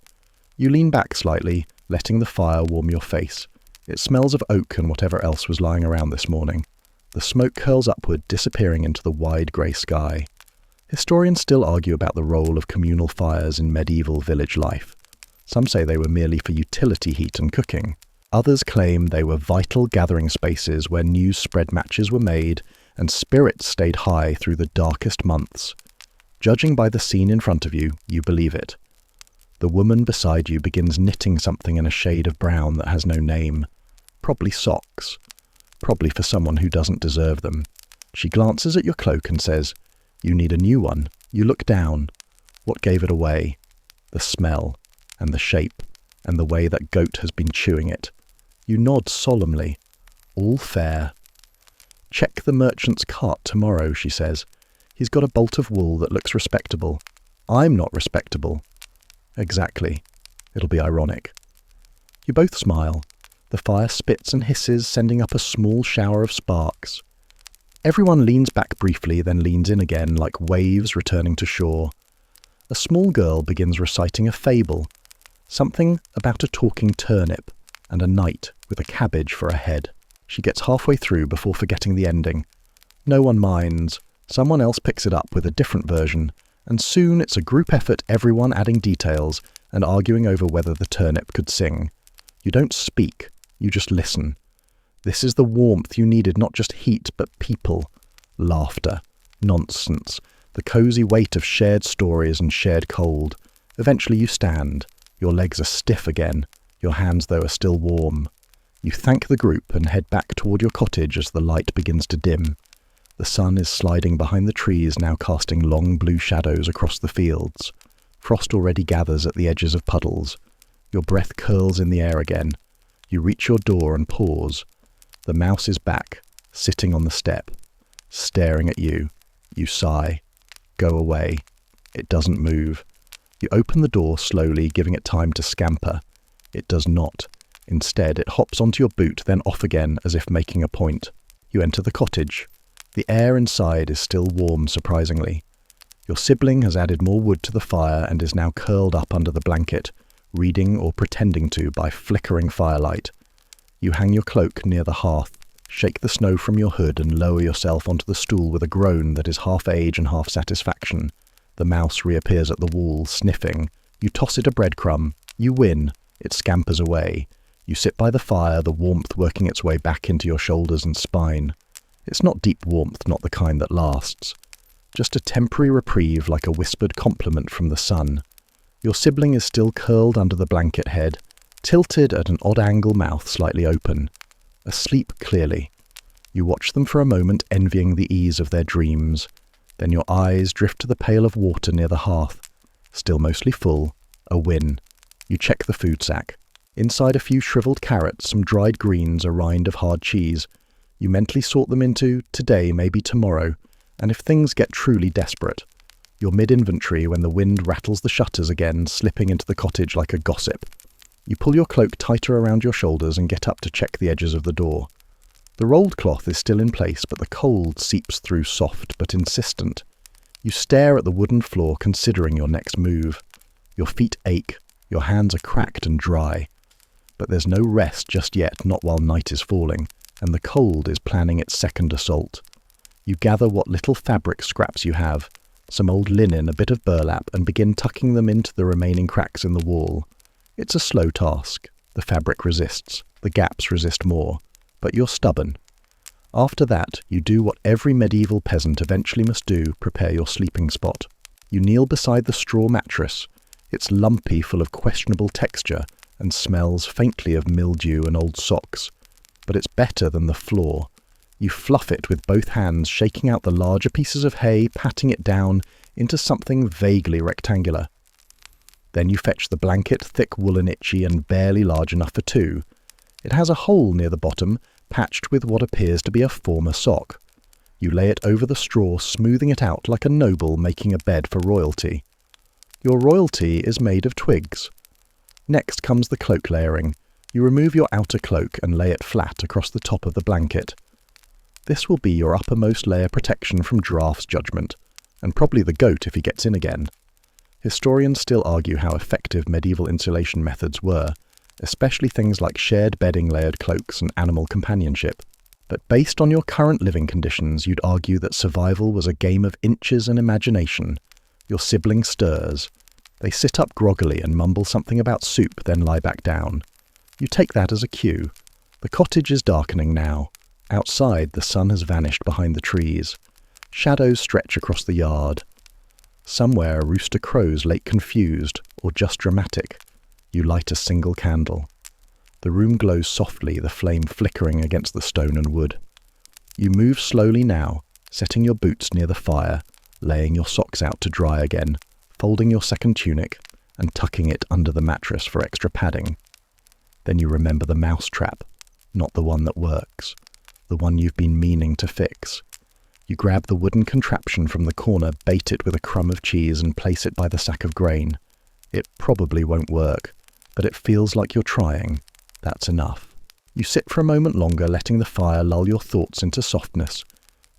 You lean back slightly, letting the fire warm your face. It smells of oak and whatever else was lying around this morning. The smoke curls upward, disappearing into the wide grey sky. Historians still argue about the role of communal fires in medieval village life. Some say they were merely for utility heat and cooking. Others claim they were vital gathering spaces where news spread matches were made and spirits stayed high through the darkest months. Judging by the scene in front of you, you believe it. The woman beside you begins knitting something in a shade of brown that has no name. Probably socks. Probably for someone who doesn't deserve them. She glances at your cloak and says, "You need a new one." You look down. What gave it away? The smell, and the shape, and the way that goat has been chewing it. You nod solemnly. All fair. "Check the merchant's cart tomorrow," she says. "He's got a bolt of wool that looks respectable. I'm not respectable." Exactly. It'll be ironic. You both smile. The fire spits and hisses, sending up a small shower of sparks. Everyone leans back briefly, then leans in again, like waves returning to shore. A small girl begins reciting a fable, something about a talking turnip and a knight with a cabbage for a head. She gets halfway through before forgetting the ending. No one minds. Someone else picks it up with a different version, and soon it's a group effort, everyone adding details and arguing over whether the turnip could sing. You don't speak, you just listen. This is the warmth you needed, not just heat, but people. Laughter. Nonsense. The cosy weight of shared stories and shared cold. Eventually you stand. Your legs are stiff again. Your hands, though, are still warm. You thank the group and head back toward your cottage as the light begins to dim. The sun is sliding behind the trees, now casting long blue shadows across the fields. Frost already gathers at the edges of puddles. Your breath curls in the air again. You reach your door and pause. The mouse is back, sitting on the step, staring at you. You sigh. Go away. It doesn't move. You open the door slowly, giving it time to scamper. It does not. Instead, it hops onto your boot, then off again, as if making a point. You enter the cottage. The air inside is still warm, surprisingly. Your sibling has added more wood to the fire and is now curled up under the blanket, reading or pretending to by flickering firelight. You hang your cloak near the hearth, shake the snow from your hood and lower yourself onto the stool with a groan that is half age and half satisfaction. The mouse reappears at the wall, sniffing. You toss it a breadcrumb. You win. It scampers away. You sit by the fire, the warmth working its way back into your shoulders and spine. It's not deep warmth, not the kind that lasts. Just a temporary reprieve like a whispered compliment from the sun. Your sibling is still curled under the blanket head, tilted at an odd angle, mouth slightly open. Asleep clearly. You watch them for a moment, envying the ease of their dreams. Then your eyes drift to the pail of water near the hearth. Still mostly full. A win. You check the food sack. Inside a few shriveled carrots, some dried greens, a rind of hard cheese. You mentally sort them into today, maybe tomorrow, and if things get truly desperate. You're mid-inventory when the wind rattles the shutters again, slipping into the cottage like a gossip. You pull your cloak tighter around your shoulders and get up to check the edges of the door. The rolled cloth is still in place, but the cold seeps through soft but insistent. You stare at the wooden floor, considering your next move. Your feet ache, your hands are cracked and dry. But there's no rest just yet, not while night is falling, and the cold is planning its second assault. You gather what little fabric scraps you have, some old linen, a bit of burlap, and begin tucking them into the remaining cracks in the wall. It's a slow task. The fabric resists, the gaps resist more, but you're stubborn. After that, you do what every medieval peasant eventually must do, prepare your sleeping spot. You kneel beside the straw mattress. It's lumpy, full of questionable texture, and smells faintly of mildew and old socks. But it's better than the floor. You fluff it with both hands, shaking out the larger pieces of hay, patting it down into something vaguely rectangular. Then you fetch the blanket, thick, woolen, itchy, and barely large enough for two. It has a hole near the bottom, patched with what appears to be a former sock. You lay it over the straw, smoothing it out like a noble making a bed for royalty. Your royalty is made of twigs. Next comes the cloak layering. You remove your outer cloak and lay it flat across the top of the blanket. This will be your uppermost layer protection from draft's judgment, and probably the goat if he gets in again. Historians still argue how effective medieval insulation methods were, especially things like shared bedding, layered cloaks, and animal companionship. But based on your current living conditions, you'd argue that survival was a game of inches and imagination. Your sibling stirs. They sit up groggily and mumble something about soup, then lie back down. You take that as a cue. The cottage is darkening now. Outside, the sun has vanished behind the trees. Shadows stretch across the yard. Somewhere, a rooster crows late confused, or just dramatic. You light a single candle. The room glows softly, the flame flickering against the stone and wood. You move slowly now, setting your boots near the fire, laying your socks out to dry again, folding your second tunic, and tucking it under the mattress for extra padding. Then you remember the mouse trap, not the one that works, the one you've been meaning to fix. You grab the wooden contraption from the corner, bait it with a crumb of cheese, and place it by the sack of grain. It probably won't work, but it feels like you're trying. That's enough. You sit for a moment longer, letting the fire lull your thoughts into softness.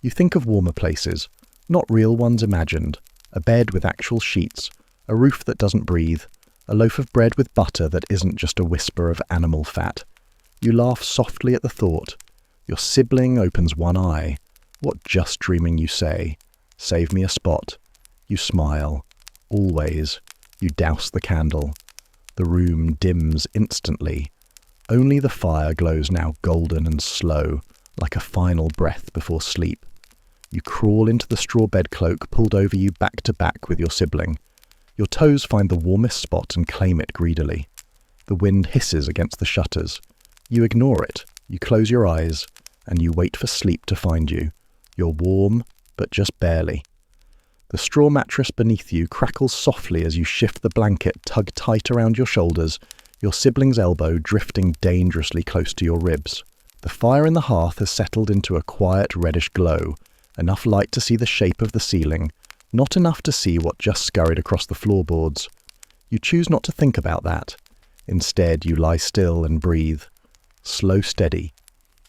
You think of warmer places, not real ones imagined. A bed with actual sheets, a roof that doesn't breathe, a loaf of bread with butter that isn't just a whisper of animal fat. You laugh softly at the thought. Your sibling opens one eye. What just dreaming, you say. Save me a spot. You smile. Always. You douse the candle. The room dims instantly. Only the fire glows now golden and slow, like a final breath before sleep. You crawl into the straw bedcloak pulled over you back to back with your sibling. Your toes find the warmest spot and claim it greedily. The wind hisses against the shutters. You ignore it. You close your eyes, and you wait for sleep to find you. You're warm, but just barely. The straw mattress beneath you crackles softly as you shift the blanket tugged tight around your shoulders, your sibling's elbow drifting dangerously close to your ribs. The fire in the hearth has settled into a quiet reddish glow, enough light to see the shape of the ceiling, not enough to see what just scurried across the floorboards. You choose not to think about that. Instead, you lie still and breathe. Slow, steady.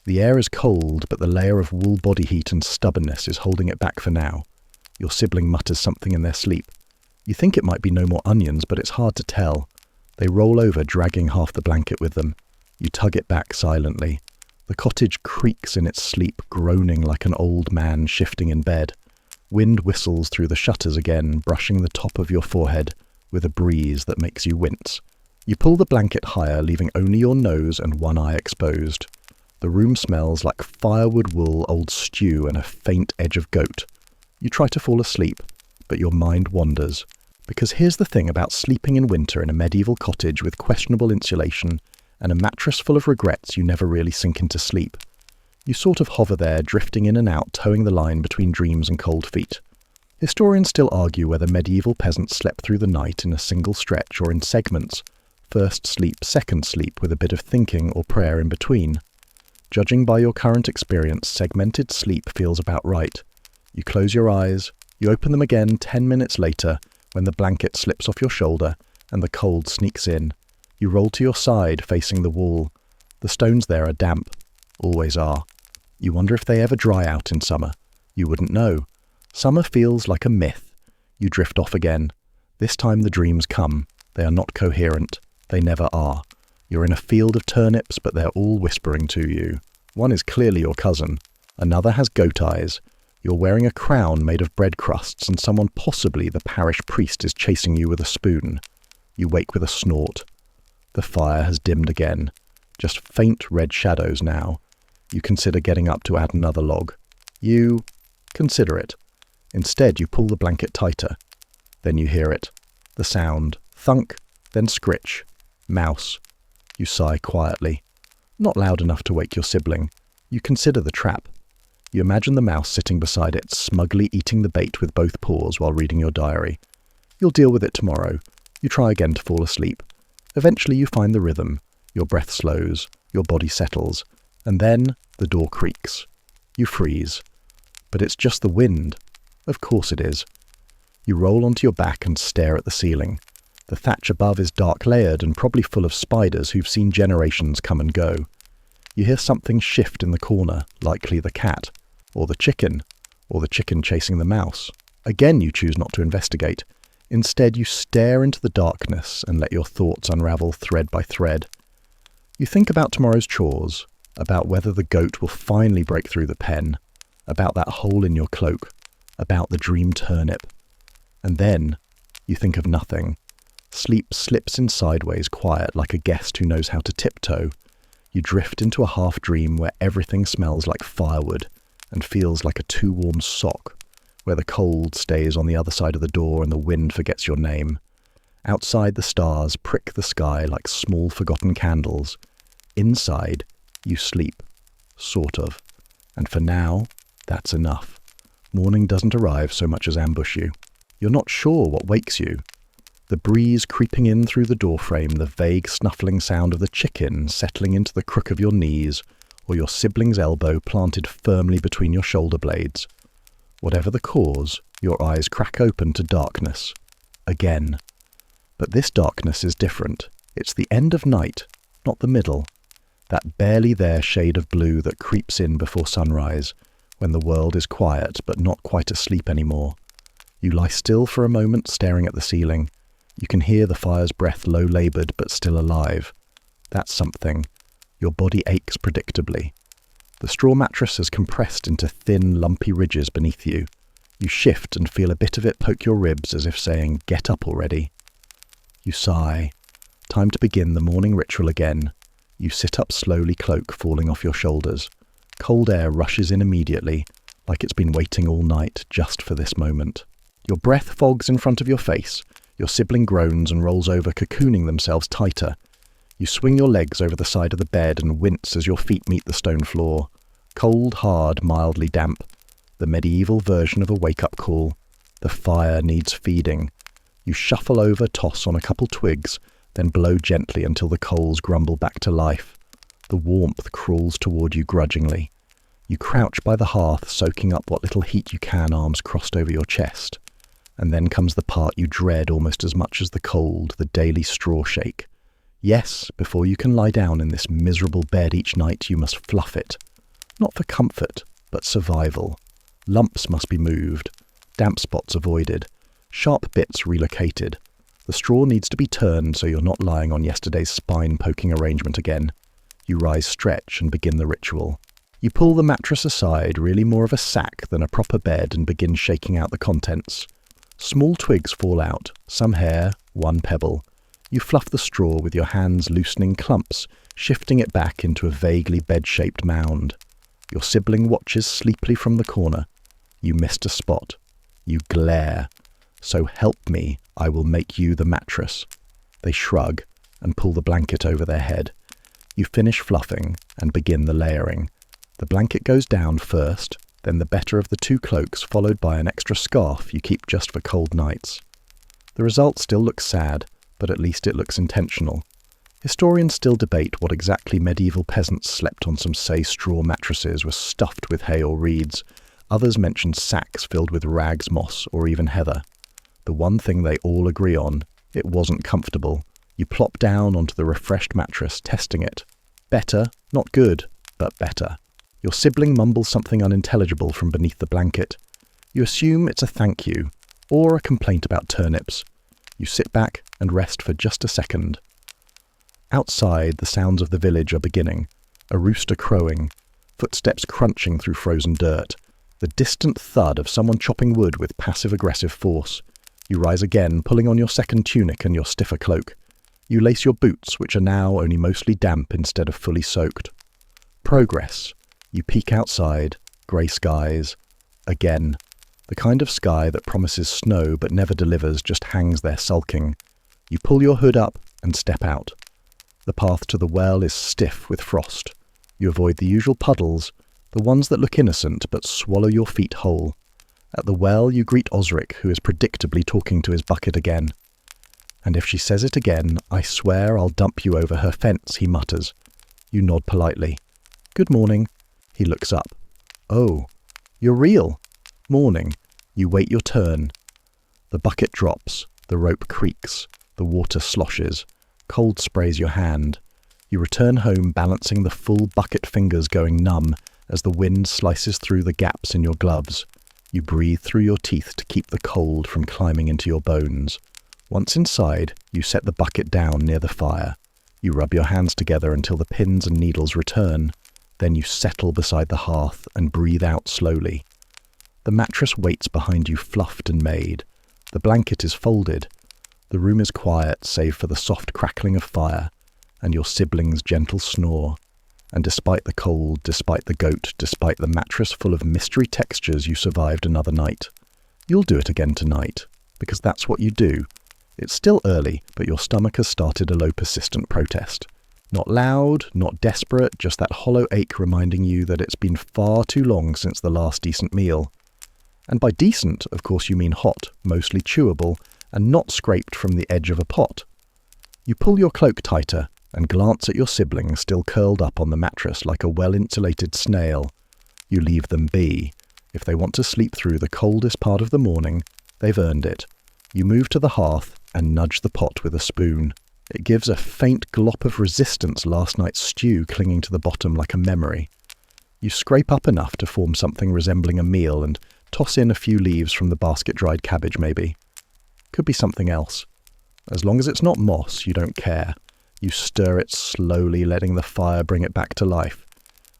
The air is cold, but the layer of wool body heat and stubbornness is holding it back for now. Your sibling mutters something in their sleep. You think it might be no more onions, but it's hard to tell. They roll over, dragging half the blanket with them. You tug it back silently. The cottage creaks in its sleep, groaning like an old man shifting in bed. Wind whistles through the shutters again, brushing the top of your forehead with a breeze that makes you wince. You pull the blanket higher, leaving only your nose and one eye exposed. The room smells like firewood, wool, old stew, and a faint edge of goat. You try to fall asleep, but your mind wanders. Because here's the thing about sleeping in winter in a medieval cottage with questionable insulation and a mattress full of regrets, you never really sink into sleep. You sort of hover there, drifting in and out, towing the line between dreams and cold feet. Historians still argue whether medieval peasants slept through the night in a single stretch or in segments, first sleep, second sleep, with a bit of thinking or prayer in between. Judging by your current experience, segmented sleep feels about right. You close your eyes, you open them again 10 minutes later when the blanket slips off your shoulder and the cold sneaks in. You roll to your side, facing the wall. The stones there are damp. Always are. You wonder if they ever dry out in summer. You wouldn't know. Summer feels like a myth. You drift off again. This time the dreams come. They are not coherent. They never are. You're in a field of turnips, but they're all whispering to you. One is clearly your cousin. Another has goat eyes. You're wearing a crown made of bread crusts, and someone, possibly the parish priest, is chasing you with a spoon. You wake with a snort. The fire has dimmed again. Just faint red shadows now. You consider getting up to add another log. You consider it. Instead, you pull the blanket tighter. Then you hear it. The sound. Thunk, then scritch. Mouse. You sigh quietly. Not loud enough to wake your sibling. You consider the trap. You imagine the mouse sitting beside it, smugly eating the bait with both paws while reading your diary. You'll deal with it tomorrow. You try again to fall asleep. Eventually you find the rhythm. Your breath slows. Your body settles. And then the door creaks. You freeze. But it's just the wind. Of course it is. You roll onto your back and stare at the ceiling. The thatch above is dark layered and probably full of spiders who've seen generations come and go. You hear something shift in the corner, likely the cat, or the chicken chasing the mouse. Again you choose not to investigate. Instead you stare into the darkness and let your thoughts unravel thread by thread. You think about tomorrow's chores, about whether the goat will finally break through the pen, about that hole in your cloak, about the dream turnip. And then you think of nothing. Sleep slips in sideways, quiet, like a guest who knows how to tiptoe. You drift into a half-dream where everything smells like firewood and feels like a too-warm sock, where the cold stays on the other side of the door and the wind forgets your name. Outside, the stars prick the sky like small forgotten candles. Inside, you sleep. Sort of. And for now, that's enough. Morning doesn't arrive so much as ambush you. You're not sure what wakes you. The breeze creeping in through the doorframe, the vague snuffling sound of the chicken settling into the crook of your knees, or your sibling's elbow planted firmly between your shoulder blades. Whatever the cause, your eyes crack open to darkness. Again. But this darkness is different. It's the end of night, not the middle. That barely there shade of blue that creeps in before sunrise, when the world is quiet but not quite asleep anymore. You lie still for a moment, staring at the ceiling. You can hear the fire's breath, low-laboured but still alive. That's something. Your body aches predictably. The straw mattress has compressed into thin, lumpy ridges beneath you. You shift and feel a bit of it poke your ribs as if saying, "Get up already." You sigh. Time to begin the morning ritual again. You sit up slowly, cloak falling off your shoulders. Cold air rushes in immediately, like it's been waiting all night just for this moment. Your breath fogs in front of your face. Your sibling groans and rolls over, cocooning themselves tighter. You swing your legs over the side of the bed and wince as your feet meet the stone floor. Cold, hard, mildly damp. The medieval version of a wake-up call. The fire needs feeding. You shuffle over, toss on a couple twigs, then blow gently until the coals grumble back to life. The warmth crawls toward you grudgingly. You crouch by the hearth, soaking up what little heat you can, arms crossed over your chest. And then comes the part you dread almost as much as the cold, the daily straw shake. Yes, before you can lie down in this miserable bed each night, you must fluff it. Not for comfort, but survival. Lumps must be moved, damp spots avoided, sharp bits relocated. The straw needs to be turned so you're not lying on yesterday's spine-poking arrangement again. You rise, stretch, and begin the ritual. You pull the mattress aside, really more of a sack than a proper bed, and begin shaking out the contents. Small twigs fall out, some hair, one pebble. You fluff the straw with your hands, loosening clumps, shifting it back into a vaguely bed-shaped mound. Your sibling watches sleepily from the corner. You missed a spot. You glare. So help me, I will make you the mattress. They shrug and pull the blanket over their head. You finish fluffing and begin the layering. The blanket goes down first, then the better of the two cloaks, followed by an extra scarf you keep just for cold nights. The result still looks sad, but at least it looks intentional. Historians still debate what exactly medieval peasants slept on. Some say straw mattresses were stuffed with hay or reeds. Others mention sacks filled with rags, moss, or even heather. The one thing they all agree on, it wasn't comfortable. You plop down onto the refreshed mattress, testing it. Better, not good, but better. Your sibling mumbles something unintelligible from beneath the blanket. You assume it's a thank you, or a complaint about turnips. You sit back and rest for just a second. Outside, the sounds of the village are beginning. A rooster crowing, footsteps crunching through frozen dirt, the distant thud of someone chopping wood with passive-aggressive force. You rise again, pulling on your second tunic and your stiffer cloak. You lace your boots, which are now only mostly damp instead of fully soaked. Progress. You peek outside, grey skies. Again. The kind of sky that promises snow but never delivers, just hangs there sulking. You pull your hood up and step out. The path to the well is stiff with frost. You avoid the usual puddles, the ones that look innocent but swallow your feet whole. At the well you greet Osric, who is predictably talking to his bucket again. And if she says it again, I swear I'll dump you over her fence, he mutters. You nod politely. Good morning. He looks up. Oh, you're real. Morning. You wait your turn. The bucket drops, the rope creaks, the water sloshes. Cold sprays your hand. You return home balancing the full bucket fingers going numb as the wind slices through the gaps in your gloves. You breathe through your teeth to keep the cold from climbing into your bones. Once inside, you set the bucket down near the fire. You rub your hands together until the pins and needles return. Then you settle beside the hearth and breathe out slowly. The mattress waits behind you, fluffed and made. The blanket is folded. The room is quiet, save for the soft crackling of fire and your sibling's gentle snore. And despite the cold, despite the goat, despite the mattress full of mystery textures, you survived another night. You'll do it again tonight, because that's what you do. It's still early, but your stomach has started a low persistent protest. Not loud, not desperate, just that hollow ache reminding you that it's been far too long since the last decent meal. And by decent, of course, you mean hot, mostly chewable, and not scraped from the edge of a pot. You pull your cloak tighter and glance at your sibling still curled up on the mattress like a well-insulated snail. You leave them be. If they want to sleep through the coldest part of the morning, they've earned it. You move to the hearth and nudge the pot with a spoon. It gives a faint glop of resistance, last night's stew clinging to the bottom like a memory. You scrape up enough to form something resembling a meal and toss in a few leaves from the basket-dried cabbage maybe. Could be something else. As long as it's not moss, you don't care. You stir it slowly, letting the fire bring it back to life.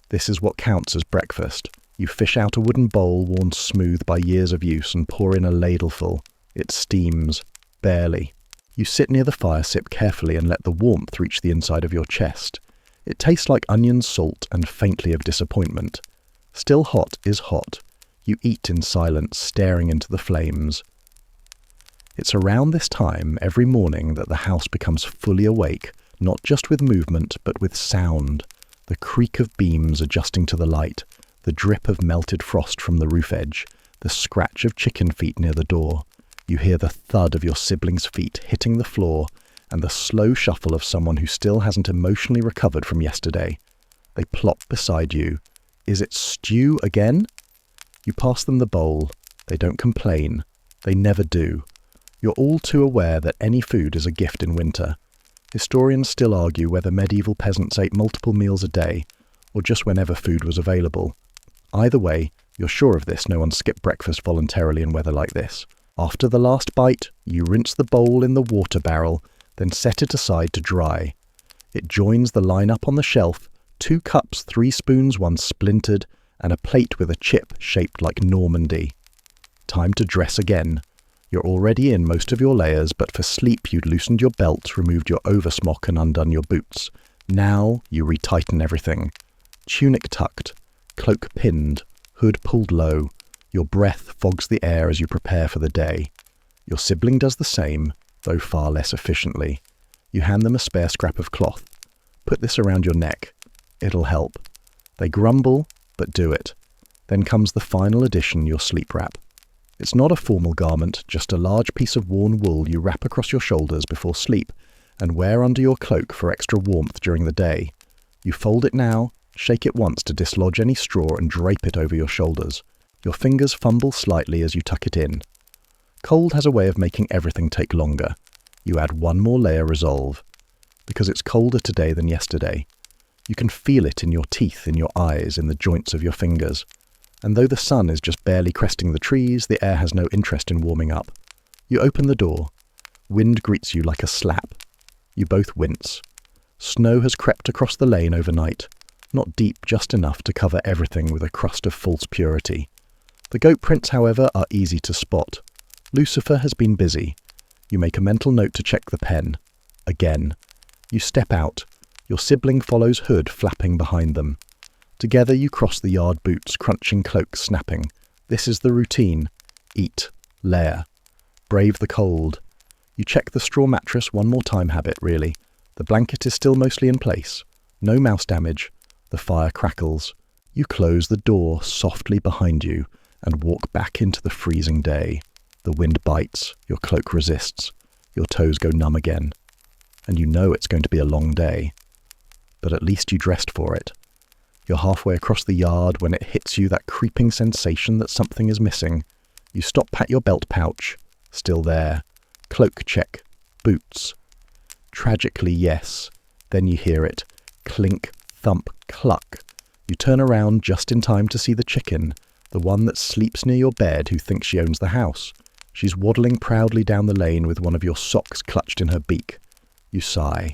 This is what counts as breakfast. You fish out a wooden bowl worn smooth by years of use and pour in a ladleful. It steams. Barely. You sit near the fire, sip carefully, and let the warmth reach the inside of your chest. It tastes like onion, salt, and faintly of disappointment. Still hot is hot. You eat in silence, staring into the flames. It's around this time every morning that the house becomes fully awake, not just with movement, but with sound. The creak of beams adjusting to the light, the drip of melted frost from the roof edge, the scratch of chicken feet near the door. You hear the thud of your siblings' feet hitting the floor, and the slow shuffle of someone who still hasn't emotionally recovered from yesterday. They plop beside you. Is it stew again? You pass them the bowl. They don't complain. They never do. You're all too aware that any food is a gift in winter. Historians still argue whether medieval peasants ate multiple meals a day, or just whenever food was available. Either way, you're sure of this. No one skipped breakfast voluntarily in weather like this. After the last bite, you rinse the bowl in the water barrel, then set it aside to dry. It joins the line-up on the shelf, 2 cups, 3 spoons, 1 splintered, and a plate with a chip shaped like Normandy. Time to dress again. You're already in most of your layers, but for sleep you'd loosened your belt, removed your oversmock and undone your boots. Now you retighten everything. Tunic tucked, cloak pinned, hood pulled low. Your breath fogs the air as you prepare for the day. Your sibling does the same, though far less efficiently. You hand them a spare scrap of cloth. Put this around your neck. It'll help. They grumble, but do it. Then comes the final addition, your sleep wrap. It's not a formal garment, just a large piece of worn wool you wrap across your shoulders before sleep and wear under your cloak for extra warmth during the day. You fold it now, shake it once to dislodge any straw and drape it over your shoulders. Your fingers fumble slightly as you tuck it in. Cold has a way of making everything take longer. You add one more layer, resolve. Because it's colder today than yesterday. You can feel it in your teeth, in your eyes, in the joints of your fingers. And though the sun is just barely cresting the trees, the air has no interest in warming up. You open the door. Wind greets you like a slap. You both wince. Snow has crept across the lane overnight. Not deep, just enough to cover everything with a crust of false purity. The goat prints, however, are easy to spot. Lucifer has been busy. You make a mental note to check the pen. Again. You step out. Your sibling follows, hood flapping behind them. Together you cross the yard boots, crunching cloaks snapping. This is the routine. Eat. Layer. Brave the cold. You check the straw mattress, one more time habit, really. The blanket is still mostly in place. No mouse damage. The fire crackles. You close the door softly behind you and walk back into the freezing day. The wind bites. Your cloak resists. Your toes go numb again. And you know it's going to be a long day. But at least you dressed for it. You're halfway across the yard when it hits you, that creeping sensation that something is missing. You stop, pat your belt pouch. Still there. Cloak check. Boots. Tragically, yes. Then you hear it. Clink, thump, cluck. You turn around just in time to see the chicken, the one that sleeps near your bed who thinks she owns the house. She's waddling proudly down the lane with one of your socks clutched in her beak. You sigh.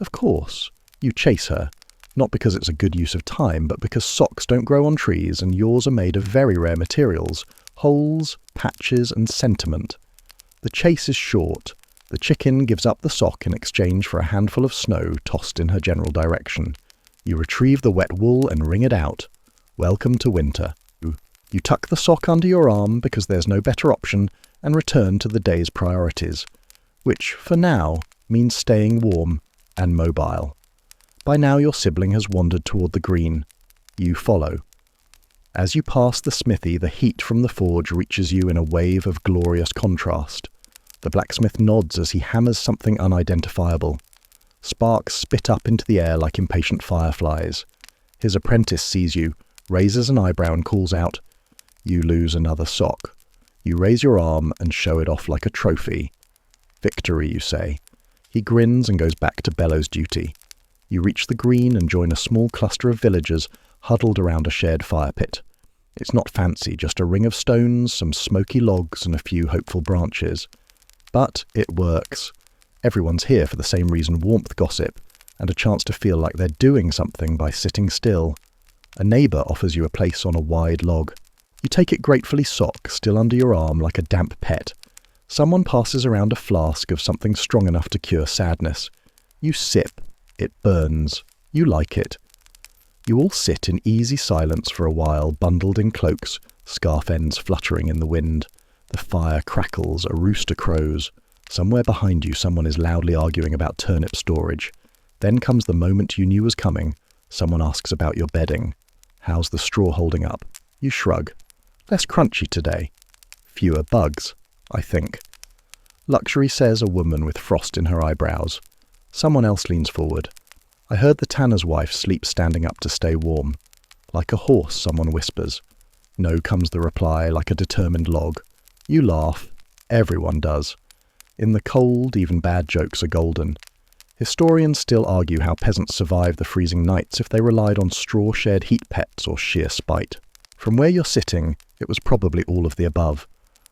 Of course. You chase her. Not because it's a good use of time, but because socks don't grow on trees and yours are made of very rare materials, holes, patches and sentiment. The chase is short. The chicken gives up the sock in exchange for a handful of snow tossed in her general direction. You retrieve the wet wool and wring it out. Welcome to winter. You tuck the sock under your arm because there's no better option and return to the day's priorities, which, for now, means staying warm and mobile. By now your sibling has wandered toward the green. You follow. As you pass the smithy, the heat from the forge reaches you in a wave of glorious contrast. The blacksmith nods as he hammers something unidentifiable. Sparks spit up into the air like impatient fireflies. His apprentice sees you, raises an eyebrow and calls out, "You lose another sock." You raise your arm and show it off like a trophy. "Victory," you say. He grins and goes back to bellows duty. You reach the green and join a small cluster of villagers huddled around a shared fire pit. It's not fancy, just a ring of stones, some smoky logs and a few hopeful branches. But it works. Everyone's here for the same reason: warmth, gossip, and a chance to feel like they're doing something by sitting still. A neighbour offers you a place on a wide log. You take it gratefully, sock still under your arm like a damp pet. Someone passes around a flask of something strong enough to cure sadness. You sip. It burns. You like it. You all sit in easy silence for a while, bundled in cloaks, scarf ends fluttering in the wind. The fire crackles, a rooster crows. Somewhere behind you someone is loudly arguing about turnip storage. Then comes the moment you knew was coming. Someone asks about your bedding. How's the straw holding up? You shrug. Less crunchy today. Fewer bugs, I think. Luxury, says a woman with frost in her eyebrows. Someone else leans forward. I heard the tanner's wife sleep standing up to stay warm. Like a horse, someone whispers. No, comes the reply, like a determined log. You laugh. Everyone does. In the cold, even bad jokes are golden. Historians still argue how peasants survived the freezing nights if they relied on straw-shared heat pets or sheer spite. From where you're sitting, it was probably all of the above.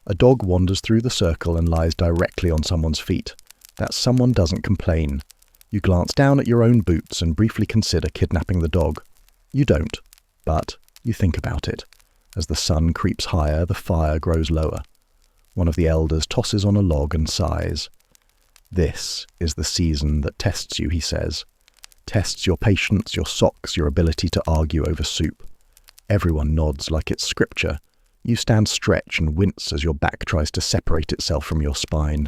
A dog wanders through the circle and lies directly on someone's feet. That someone doesn't complain. You glance down at your own boots and briefly consider kidnapping the dog. You don't, but you think about it. As the sun creeps higher, the fire grows lower. One of the elders tosses on a log and sighs. This is the season that tests you, he says. Tests your patience, your socks, your ability to argue over soup. Everyone nods like it's scripture. You stand stretch and wince as your back tries to separate itself from your spine.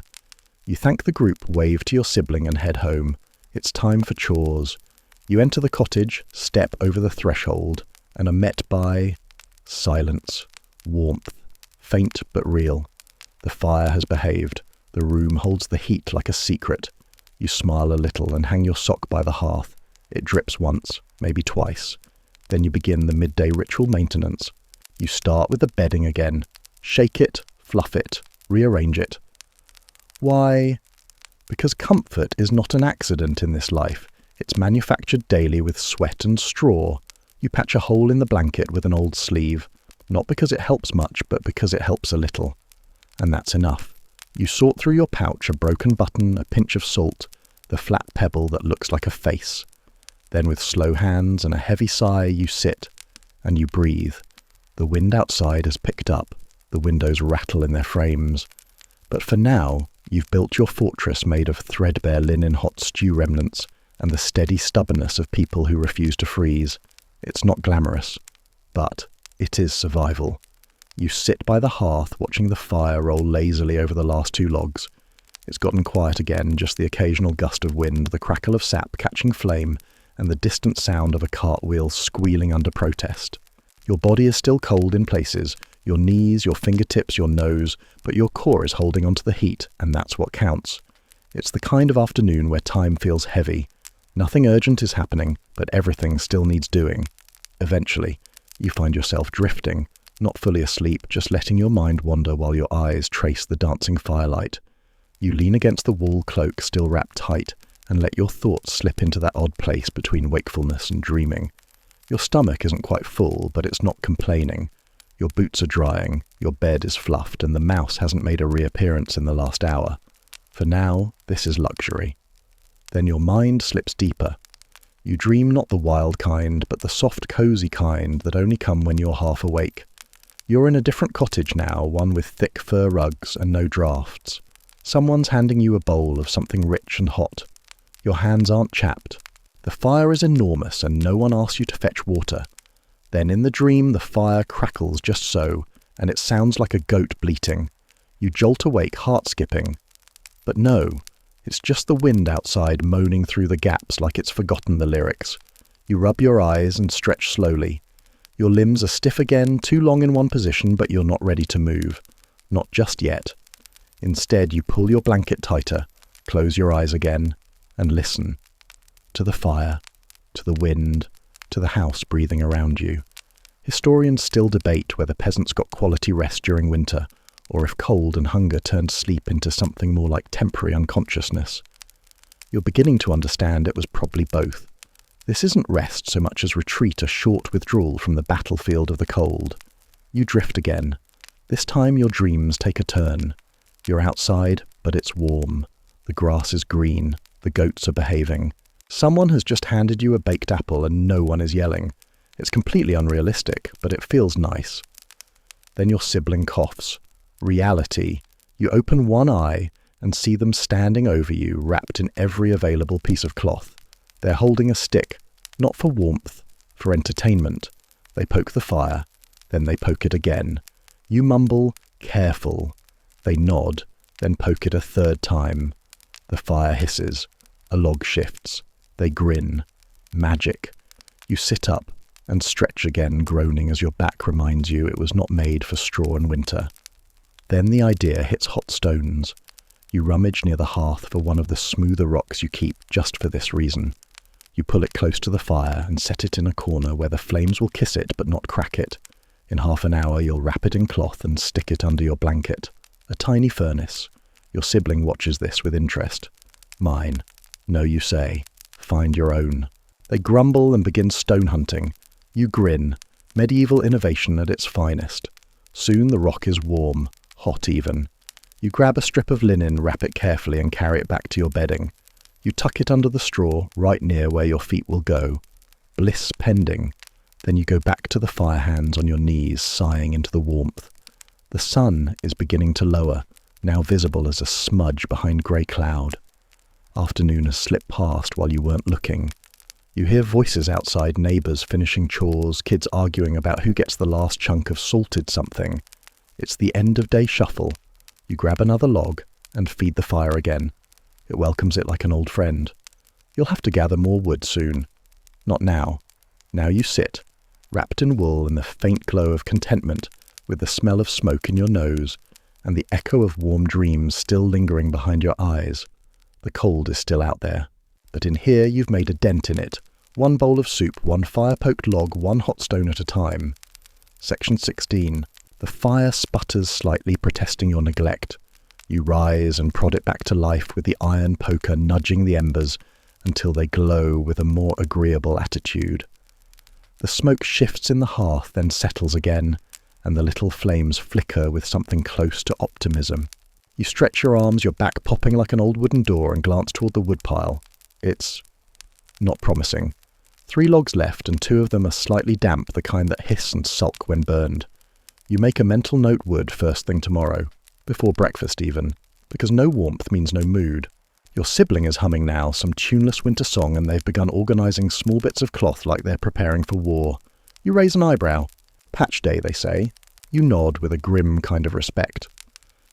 You thank the group, wave to your sibling and head home. It's time for chores. You enter the cottage, step over the threshold, and are met by silence, warmth, faint but real. The fire has behaved. The room holds the heat like a secret. You smile a little and hang your sock by the hearth. It drips once, maybe twice. Then you begin the midday ritual maintenance. You start with the bedding again. Shake it, fluff it, rearrange it. Why? Because comfort is not an accident in this life. It's manufactured daily with sweat and straw. You patch a hole in the blanket with an old sleeve, not because it helps much, but because it helps a little. And that's enough. You sort through your pouch a broken button, a pinch of salt, the flat pebble that looks like a face. Then with slow hands and a heavy sigh, you sit and you breathe. The wind outside has picked up. The windows rattle in their frames. But for now, you've built your fortress made of threadbare linen hot stew remnants and the steady stubbornness of people who refuse to freeze. It's not glamorous, but it is survival. You sit by the hearth watching the fire roll lazily over the last two logs. It's gotten quiet again, just the occasional gust of wind, the crackle of sap catching flame, and the distant sound of a cartwheel squealing under protest. Your body is still cold in places, your knees, your fingertips, your nose, but your core is holding onto the heat, and that's what counts. It's the kind of afternoon where time feels heavy. Nothing urgent is happening, but everything still needs doing. Eventually, you find yourself drifting, not fully asleep, just letting your mind wander while your eyes trace the dancing firelight. You lean against the wool cloak still wrapped tight, and let your thoughts slip into that odd place between wakefulness and dreaming. Your stomach isn't quite full, but it's not complaining. Your boots are drying, your bed is fluffed, and the mouse hasn't made a reappearance in the last hour. For now, this is luxury. Then your mind slips deeper. You dream not the wild kind, but the soft, cosy kind that only come when you're half awake. You're in a different cottage now, one with thick fur rugs and no drafts. Someone's handing you a bowl of something rich and hot. Your hands aren't chapped. The fire is enormous and no one asks you to fetch water. Then in the dream the fire crackles just so, and it sounds like a goat bleating. You jolt awake, heart-skipping. But no, it's just the wind outside moaning through the gaps like it's forgotten the lyrics. You rub your eyes and stretch slowly. Your limbs are stiff again, too long in one position, but you're not ready to move. Not just yet. Instead, you pull your blanket tighter, close your eyes again, and listen. To the fire, to the wind, to the house breathing around you. Historians still debate whether peasants got quality rest during winter, or if cold and hunger turned sleep into something more like temporary unconsciousness. You're beginning to understand it was probably both. This isn't rest so much as retreat, a short withdrawal from the battlefield of the cold. You drift again. This time your dreams take a turn. You're outside, but it's warm. The grass is green. The goats are behaving. Someone has just handed you a baked apple and no one is yelling. It's completely unrealistic, but it feels nice. Then your sibling coughs. Reality. You open one eye and see them standing over you, wrapped in every available piece of cloth. They're holding a stick, not for warmth, for entertainment. They poke the fire, then they poke it again. You mumble, careful. They nod, then poke it a third time. The fire hisses. A log shifts. They grin. Magic. You sit up and stretch again, groaning as your back reminds you it was not made for straw and winter. Then the idea hits hot stones. You rummage near the hearth for one of the smoother rocks you keep just for this reason. You pull it close to the fire and set it in a corner where the flames will kiss it but not crack it. In half an hour you'll wrap it in cloth and stick it under your blanket. A tiny furnace. Your sibling watches this with interest. Mine. No, you say. Find your own. They grumble and begin stone hunting. You grin. Medieval innovation at its finest. Soon the rock is warm, hot even. You grab a strip of linen, wrap it carefully and carry it back to your bedding. You tuck it under the straw, right near where your feet will go. Bliss pending. Then you go back to the fire hands on your knees, sighing into the warmth. The sun is beginning to lower, now visible as a smudge behind grey cloud. Afternoon has slipped past while you weren't looking. You hear voices outside, neighbours finishing chores, kids arguing about who gets the last chunk of salted something. It's the end of day shuffle. You grab another log and feed the fire again. It welcomes it like an old friend. You'll have to gather more wood soon. Not now. Now you sit, wrapped in wool in the faint glow of contentment, with the smell of smoke in your nose, and the echo of warm dreams still lingering behind your eyes. The cold is still out there. But in here you've made a dent in it. One bowl of soup, one fire-poked log, one hot stone at a time. Section 16. The fire sputters slightly, protesting your neglect. You rise and prod it back to life with the iron poker nudging the embers until they glow with a more agreeable attitude. The smoke shifts in the hearth, then settles again, and the little flames flicker with something close to optimism. You stretch your arms, your back popping like an old wooden door, and glance toward the woodpile. It's not promising. 3 logs left, and 2 of them are slightly damp, the kind that hiss and sulk when burned. You make a mental note wood first thing tomorrow, before breakfast even, because no warmth means no mood. Your sibling is humming now, some tuneless winter song, and they've begun organising small bits of cloth like they're preparing for war. You raise an eyebrow. Patch day, they say. You nod with a grim kind of respect.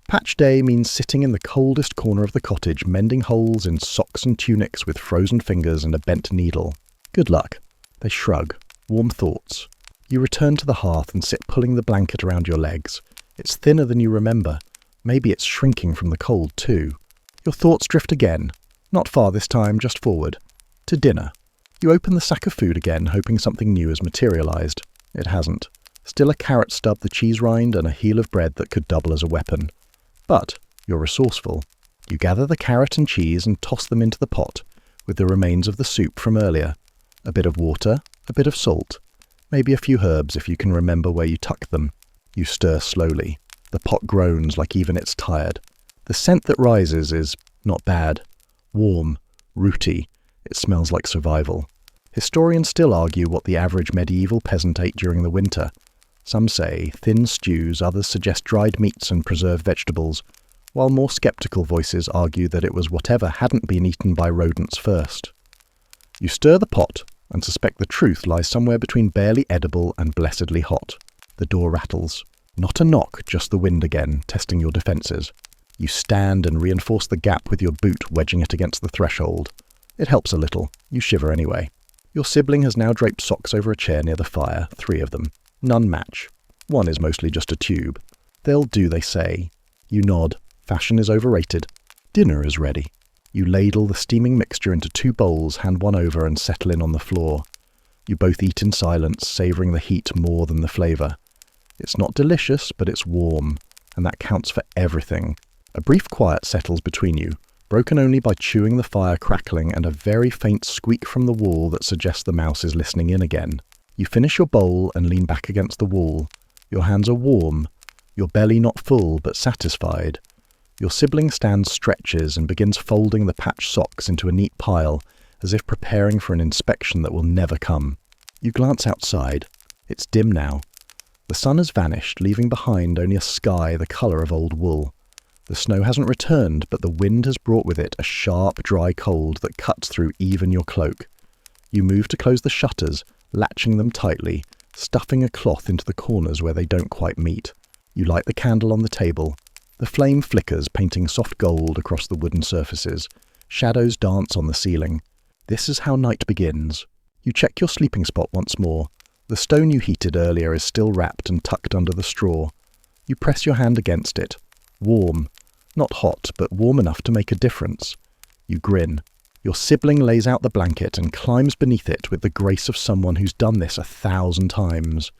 Patch day means sitting in the coldest corner of the cottage, mending holes in socks and tunics with frozen fingers and a bent needle. Good luck. They shrug. Warm thoughts. You return to the hearth and sit pulling the blanket around your legs. It's thinner than you remember. Maybe it's shrinking from the cold too. Your thoughts drift again. Not far this time, just forward. To dinner. You open the sack of food again, hoping something new has materialised. It hasn't. Still a carrot stub, the cheese rind, and a heel of bread that could double as a weapon. But you're resourceful. You gather the carrot and cheese and toss them into the pot, with the remains of the soup from earlier. A bit of water, a bit of salt, maybe a few herbs if you can remember where you tucked them. You stir slowly. The pot groans like even it's tired. The scent that rises is not bad. Warm, rooty. It smells like survival. Historians still argue what the average medieval peasant ate during the winter. Some say thin stews, others suggest dried meats and preserved vegetables, while more sceptical voices argue that it was whatever hadn't been eaten by rodents first. You stir the pot and suspect the truth lies somewhere between barely edible and blessedly hot. The door rattles. Not a knock, just the wind again, testing your defences. You stand and reinforce the gap with your boot, wedging it against the threshold. It helps a little. You shiver anyway. Your sibling has now draped socks over a chair near the fire, 3 of them. None match. One is mostly just a tube. They'll do, they say. You nod. Fashion is overrated. Dinner is ready. You ladle the steaming mixture into 2 bowls, hand one over and settle in on the floor. You both eat in silence, savouring the heat more than the flavour. It's not delicious, but it's warm, and that counts for everything. A brief quiet settles between you, broken only by chewing the fire crackling and a very faint squeak from the wall that suggests the mouse is listening in again. You finish your bowl and lean back against the wall. Your hands are warm, your belly not full but satisfied. Your sibling stands, stretches, and begins folding the patched socks into a neat pile, as if preparing for an inspection that will never come. You glance outside. It's dim now. The sun has vanished, leaving behind only a sky the colour of old wool. The snow hasn't returned, but the wind has brought with it a sharp, dry cold that cuts through even your cloak. You move to close the shutters, latching them tightly, stuffing a cloth into the corners where they don't quite meet. You light the candle on the table. The flame flickers, painting soft gold across the wooden surfaces. Shadows dance on the ceiling. This is how night begins. You check your sleeping spot once more. The stone you heated earlier is still wrapped and tucked under the straw. You press your hand against it. Warm. Not hot, but warm enough to make a difference. You grin. Your sibling lays out the blanket and climbs beneath it with the grace of someone who's done this 1,000 times.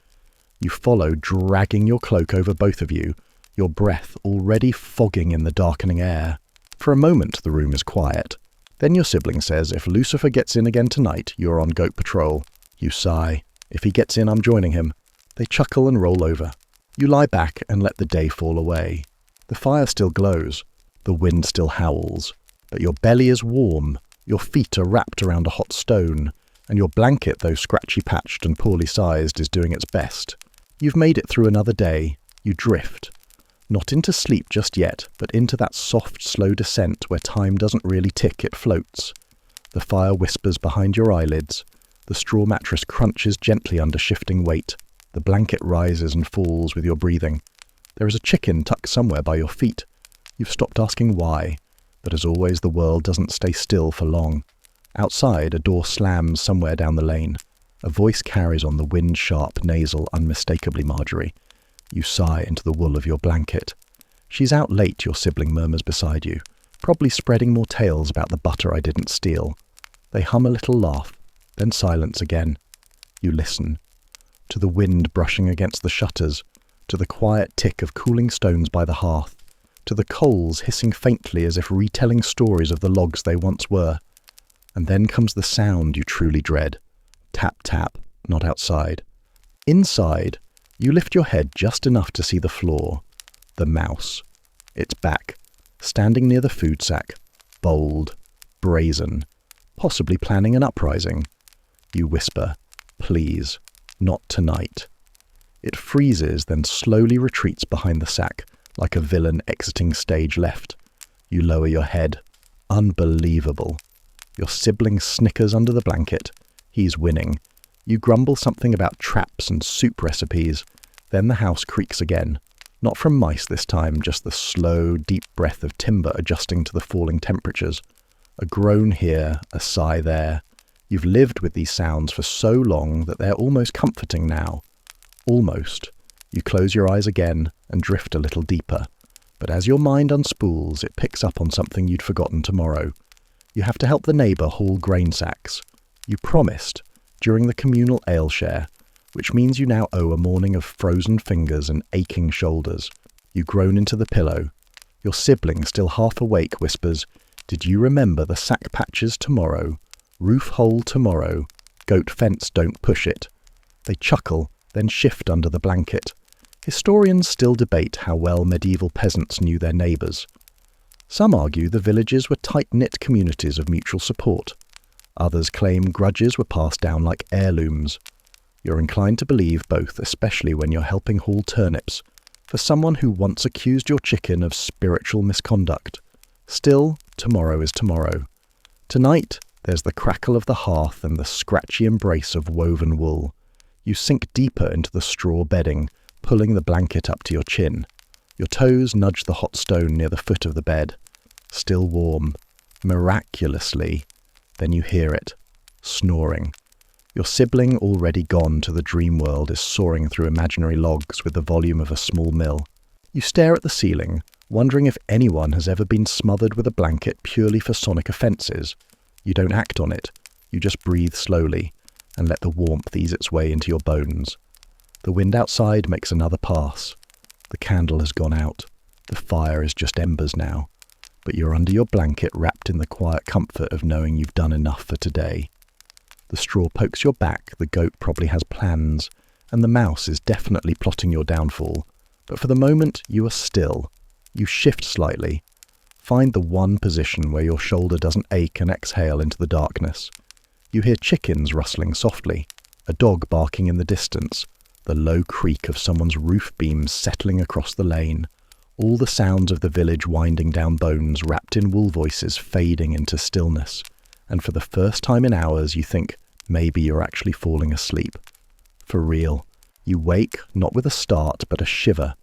You follow, dragging your cloak over both of you, your breath already fogging in the darkening air. For a moment, the room is quiet. Then your sibling says if Lucifer gets in again tonight, you're on goat patrol. You sigh. If he gets in, I'm joining him. They chuckle and roll over. You lie back and let the day fall away. The fire still glows. The wind still howls. But your belly is warm. Your feet are wrapped around a hot stone. And your blanket, though scratchy-patched and poorly sized, is doing its best. You've made it through another day. You drift. Not into sleep just yet, but into that soft, slow descent where time doesn't really tick, it floats. The fire whispers behind your eyelids. The straw mattress crunches gently under shifting weight. The blanket rises and falls with your breathing. There is a chicken tucked somewhere by your feet. You've stopped asking why, but as always the world doesn't stay still for long. Outside, a door slams somewhere down the lane. A voice carries on the wind-sharp, nasal, unmistakably Marjorie. You sigh into the wool of your blanket. She's out late, your sibling murmurs beside you, probably spreading more tales about the butter I didn't steal. They hum a little laugh, then silence again. You listen. To the wind brushing against the shutters, to the quiet tick of cooling stones by the hearth, to the coals hissing faintly as if retelling stories of the logs they once were. And then comes the sound you truly dread. Tap, tap, not outside. Inside, you lift your head just enough to see the floor. The mouse. It's back, standing near the food sack, bold, brazen, possibly planning an uprising. You whisper, please, not tonight. It freezes, then slowly retreats behind the sack, like a villain exiting stage left. You lower your head. Unbelievable. Your sibling snickers under the blanket. He's winning. You grumble something about traps and soup recipes. Then the house creaks again. Not from mice this time, just the slow, deep breath of timber adjusting to the falling temperatures. A groan here, a sigh there. You've lived with these sounds for so long that they're almost comforting now. Almost. You close your eyes again and drift a little deeper. But as your mind unspools, it picks up on something you'd forgotten tomorrow. You have to help the neighbour haul grain sacks. You promised, during the communal ale share, which means you now owe a morning of frozen fingers and aching shoulders. You groan into the pillow. Your sibling, still half awake, whispers, "Did you remember the sack patches tomorrow? Roof hole tomorrow. Goat fence, don't push it." They chuckle, then shift under the blanket. Historians still debate how well medieval peasants knew their neighbours. Some argue the villages were tight-knit communities of mutual support. Others claim grudges were passed down like heirlooms. You're inclined to believe both, especially when you're helping haul turnips, for someone who once accused your chicken of spiritual misconduct. Still, tomorrow is tomorrow. Tonight, there's the crackle of the hearth and the scratchy embrace of woven wool. You sink deeper into the straw bedding, pulling the blanket up to your chin. Your toes nudge the hot stone near the foot of the bed. Still warm. Miraculously. Then you hear it. Snoring. Your sibling, already gone to the dream world, is soaring through imaginary logs with the volume of a small mill. You stare at the ceiling, wondering if anyone has ever been smothered with a blanket purely for sonic offences. You don't act on it. You just breathe slowly and let the warmth ease its way into your bones. The wind outside makes another pass. The candle has gone out. The fire is just embers now. But you're under your blanket, wrapped in the quiet comfort of knowing you've done enough for today. The straw pokes your back, the goat probably has plans, and the mouse is definitely plotting your downfall. But for the moment, you are still. You shift slightly. Find the one position where your shoulder doesn't ache and exhale into the darkness. You hear chickens rustling softly, a dog barking in the distance, the low creak of someone's roof beams settling across the lane, all the sounds of the village winding down bones wrapped in wool voices fading into stillness. And for the first time in hours you think maybe you're actually falling asleep. For real. You wake, not with a start, but a shiver.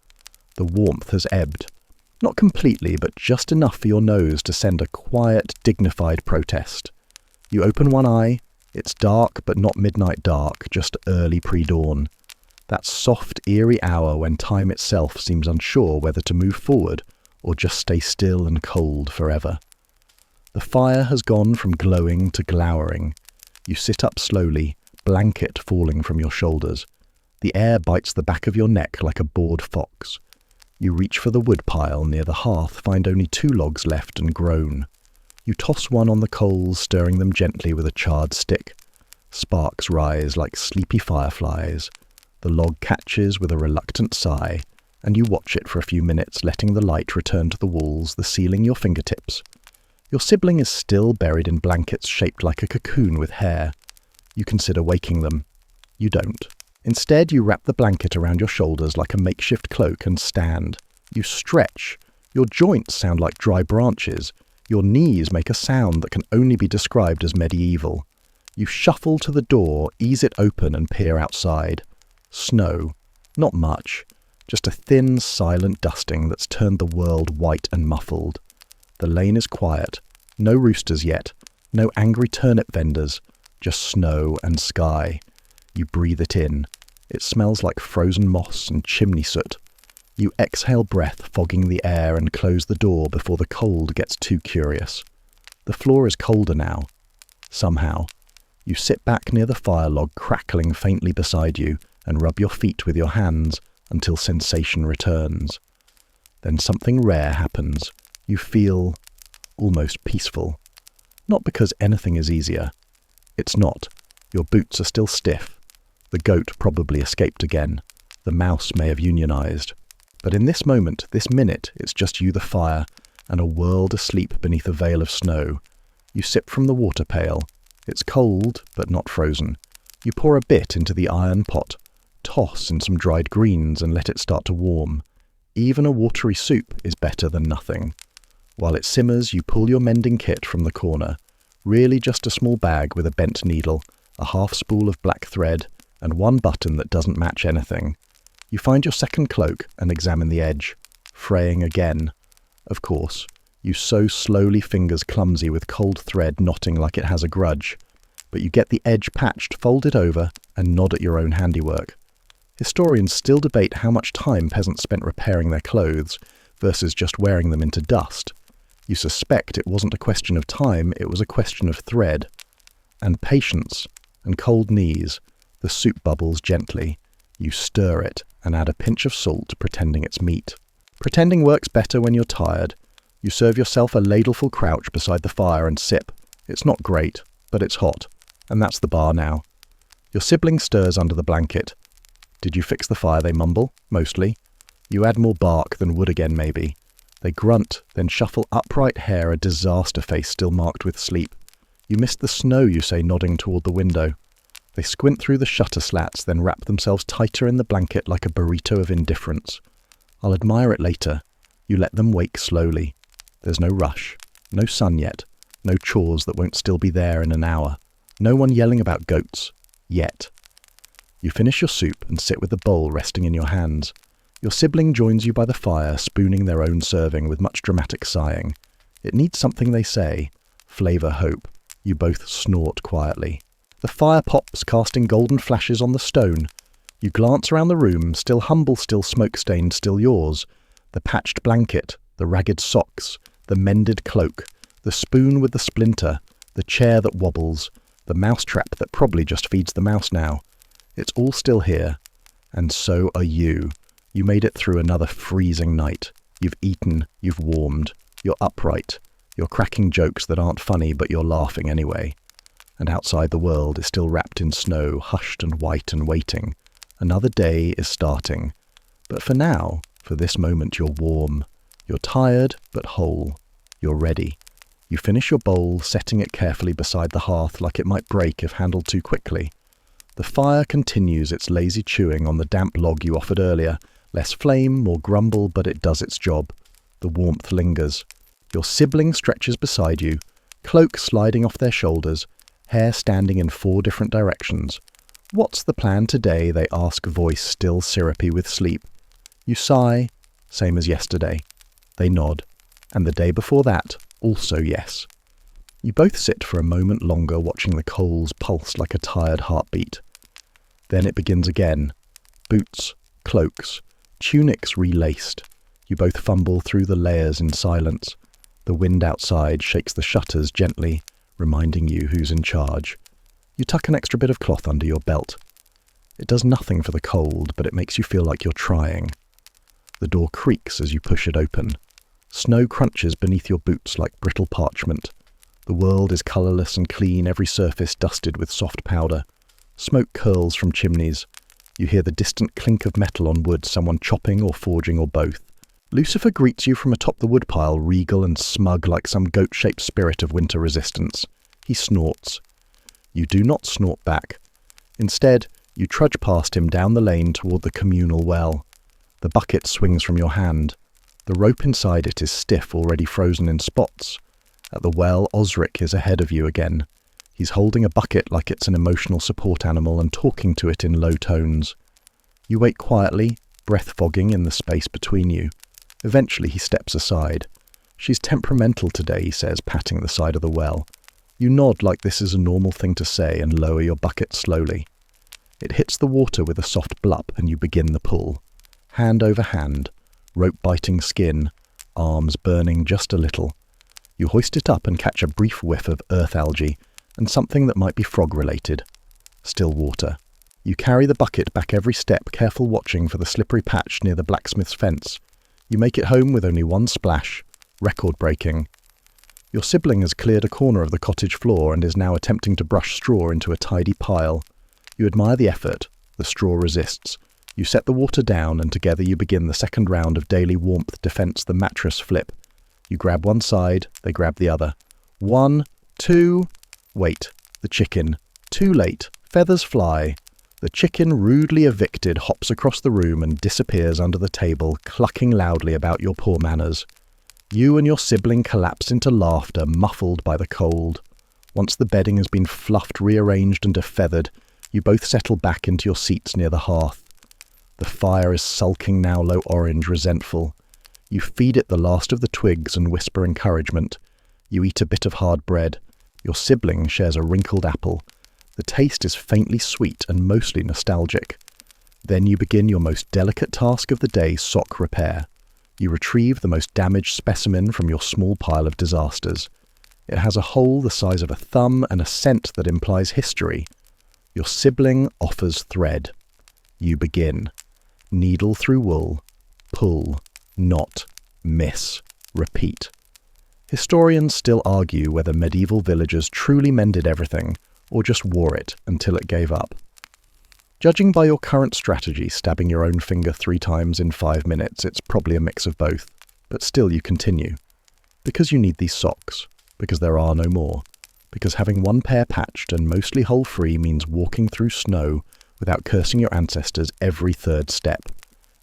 The warmth has ebbed. Not completely, but just enough for your nose to send a quiet, dignified protest. You open one eye. It's dark, but not midnight dark, just early pre-dawn. That soft, eerie hour when time itself seems unsure whether to move forward or just stay still and cold forever. The fire has gone from glowing to glowering. You sit up slowly, blanket falling from your shoulders. The air bites the back of your neck like a bored fox. You reach for the wood pile near the hearth, find only 2 logs left, and groan. You toss one on the coals, stirring them gently with a charred stick. Sparks rise like sleepy fireflies. The log catches with a reluctant sigh, and you watch it for a few minutes, letting the light return to the walls, the ceiling, your fingertips. Your sibling is still buried in blankets shaped like a cocoon with hair. You consider waking them. You don't. Instead, you wrap the blanket around your shoulders like a makeshift cloak and stand. You stretch. Your joints sound like dry branches. Your knees make a sound that can only be described as medieval. You shuffle to the door, ease it open, and peer outside. Snow. Not much. Just a thin, silent dusting that's turned the world white and muffled. The lane is quiet. No roosters yet. No angry turnip vendors. Just snow and sky. You breathe it in. It smells like frozen moss and chimney soot. You exhale breath, fogging the air, and close the door before the cold gets too curious. The floor is colder now. Somehow. You sit back near the fire log, crackling faintly beside you, and rub your feet with your hands until sensation returns. Then something rare happens. You feel almost peaceful. Not because anything is easier. It's not. Your boots are still stiff. The goat probably escaped again. The mouse may have unionized. But in this moment, this minute, it's just you, the fire, and a world asleep beneath a veil of snow. You sip from the water pail. It's cold, but not frozen. You pour a bit into the iron pot, toss in some dried greens, and let it start to warm. Even a watery soup is better than nothing. While it simmers, you pull your mending kit from the corner. Really just a small bag with a bent needle, a half spool of black thread, and one button that doesn't match anything. You find your second cloak and examine the edge. Fraying again. Of course. You sew slowly, fingers clumsy with cold thread knotting like it has a grudge. But you get the edge patched, fold it over, and nod at your own handiwork. Historians still debate how much time peasants spent repairing their clothes versus just wearing them into dust. You suspect it wasn't a question of time, it was a question of thread. And patience, and cold knees. The soup bubbles gently. You stir it and add a pinch of salt, pretending it's meat. Pretending works better when you're tired. You serve yourself a ladleful crouch beside the fire and sip. It's not great, but it's hot. And that's the bar now. Your sibling stirs under the blanket. Did you fix the fire, they mumble, mostly. You add more bark than wood again, maybe. They grunt, then shuffle upright hair, a disaster face still marked with sleep. You missed the snow, you say, nodding toward the window. They squint through the shutter slats, then wrap themselves tighter in the blanket like a burrito of indifference. I'll admire it later. You let them wake slowly. There's no rush. No sun yet. No chores that won't still be there in an hour. No one yelling about goats. Yet. You finish your soup and sit with the bowl resting in your hands. Your sibling joins you by the fire, spooning their own serving with much dramatic sighing. It needs something, they say. Flavour hope. You both snort quietly. The fire pops, casting golden flashes on the stone. You glance around the room, still humble, still smoke-stained, still yours. The patched blanket, the ragged socks, the mended cloak, the spoon with the splinter, the chair that wobbles, the mousetrap that probably just feeds the mouse now. It's all still here. And so are you. You made it through another freezing night. You've eaten, you've warmed. You're upright. You're cracking jokes that aren't funny, but you're laughing anyway. And outside the world is still wrapped in snow, hushed and white and waiting. Another day is starting. But for now, for this moment, you're warm. You're tired, but whole. You're ready. You finish your bowl, setting it carefully beside the hearth like it might break if handled too quickly. The fire continues its lazy chewing on the damp log you offered earlier. Less flame, more grumble, but it does its job. The warmth lingers. Your sibling stretches beside you, cloak sliding off their shoulders, hair standing in 4 different directions. What's the plan today? They ask, voice still syrupy with sleep. You sigh, same as yesterday. They nod, and the day before that, also yes. You both sit for a moment longer, watching the coals pulse like a tired heartbeat. Then it begins again. Boots, cloaks, tunics relaced. You both fumble through the layers in silence. The wind outside shakes the shutters gently, reminding you who's in charge. You tuck an extra bit of cloth under your belt. It does nothing for the cold, but it makes you feel like you're trying. The door creaks as you push it open. Snow crunches beneath your boots like brittle parchment. The world is colourless and clean, every surface dusted with soft powder. Smoke curls from chimneys. You hear the distant clink of metal on wood, someone chopping or forging or both. Lucifer greets you from atop the woodpile, regal and smug like some goat-shaped spirit of winter resistance. He snorts. You do not snort back. Instead, you trudge past him down the lane toward the communal well. The bucket swings from your hand. The rope inside it is stiff, already frozen in spots. At the well, Osric is ahead of you again. He's holding a bucket like it's an emotional support animal and talking to it in low tones. You wait quietly, breath fogging in the space between you. Eventually he steps aside. She's temperamental today, he says, patting the side of the well. You nod like this is a normal thing to say and lower your bucket slowly. It hits the water with a soft blup and you begin the pull. Hand over hand, rope biting skin, arms burning just a little. You hoist it up and catch a brief whiff of earth algae and something that might be frog-related. Still water. You carry the bucket back every step, careful watching for the slippery patch near the blacksmith's fence. You make it home with only one splash, record-breaking. Your sibling has cleared a corner of the cottage floor and is now attempting to brush straw into a tidy pile. You admire the effort. The straw resists. You set the water down and together you begin the second round of daily warmth defense, the mattress flip. You grab one side, they grab the other. 1, 2... Wait. The chicken. Too late. Feathers fly. The chicken, rudely evicted, hops across the room and disappears under the table, clucking loudly about your poor manners. You and your sibling collapse into laughter, muffled by the cold. Once the bedding has been fluffed, rearranged and defeathered, you both settle back into your seats near the hearth. The fire is sulking now, low orange, resentful. You feed it the last of the twigs and whisper encouragement. You eat a bit of hard bread. Your sibling shares a wrinkled apple. The taste is faintly sweet and mostly nostalgic. Then you begin your most delicate task of the day, sock repair. You retrieve the most damaged specimen from your small pile of disasters. It has a hole the size of a thumb and a scent that implies history. Your sibling offers thread. You begin. Needle through wool. Pull. Knot. Miss. Repeat. Historians still argue whether medieval villagers truly mended everything, or just wore it until it gave up. Judging by your current strategy, stabbing your own finger 3 times in 5 minutes, it's probably a mix of both. But still you continue. Because you need these socks. Because there are no more. Because having one pair patched and mostly hole-free means walking through snow without cursing your ancestors every 3rd step.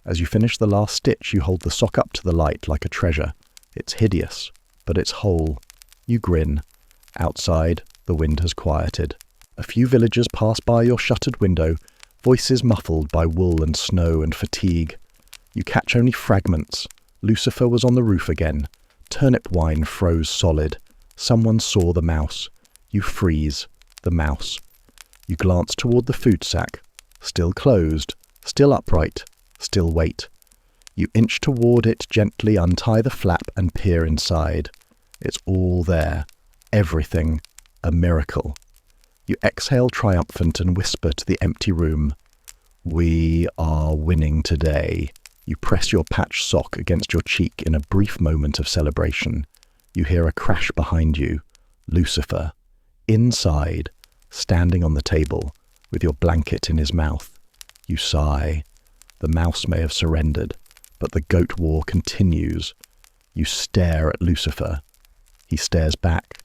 As you finish the last stitch, you hold the sock up to the light like a treasure. It's hideous, but it's whole. You grin. Outside, the wind has quieted. A few villagers pass by your shuttered window, voices muffled by wool and snow and fatigue. You catch only fragments. Lucifer was on the roof again. Turnip wine froze solid. Someone saw the mouse. You freeze. The mouse. You glance toward the food sack. Still closed. Still upright. Still wait. You inch toward it, gently untie the flap and peer inside. It's all there. Everything. A miracle. You exhale triumphant and whisper to the empty room. We are winning today. You press your patched sock against your cheek in a brief moment of celebration. You hear a crash behind you. Lucifer. Inside. Standing on the table, with your blanket in his mouth. You sigh. The mouse may have surrendered, but the goat war continues. You stare at Lucifer. He stares back.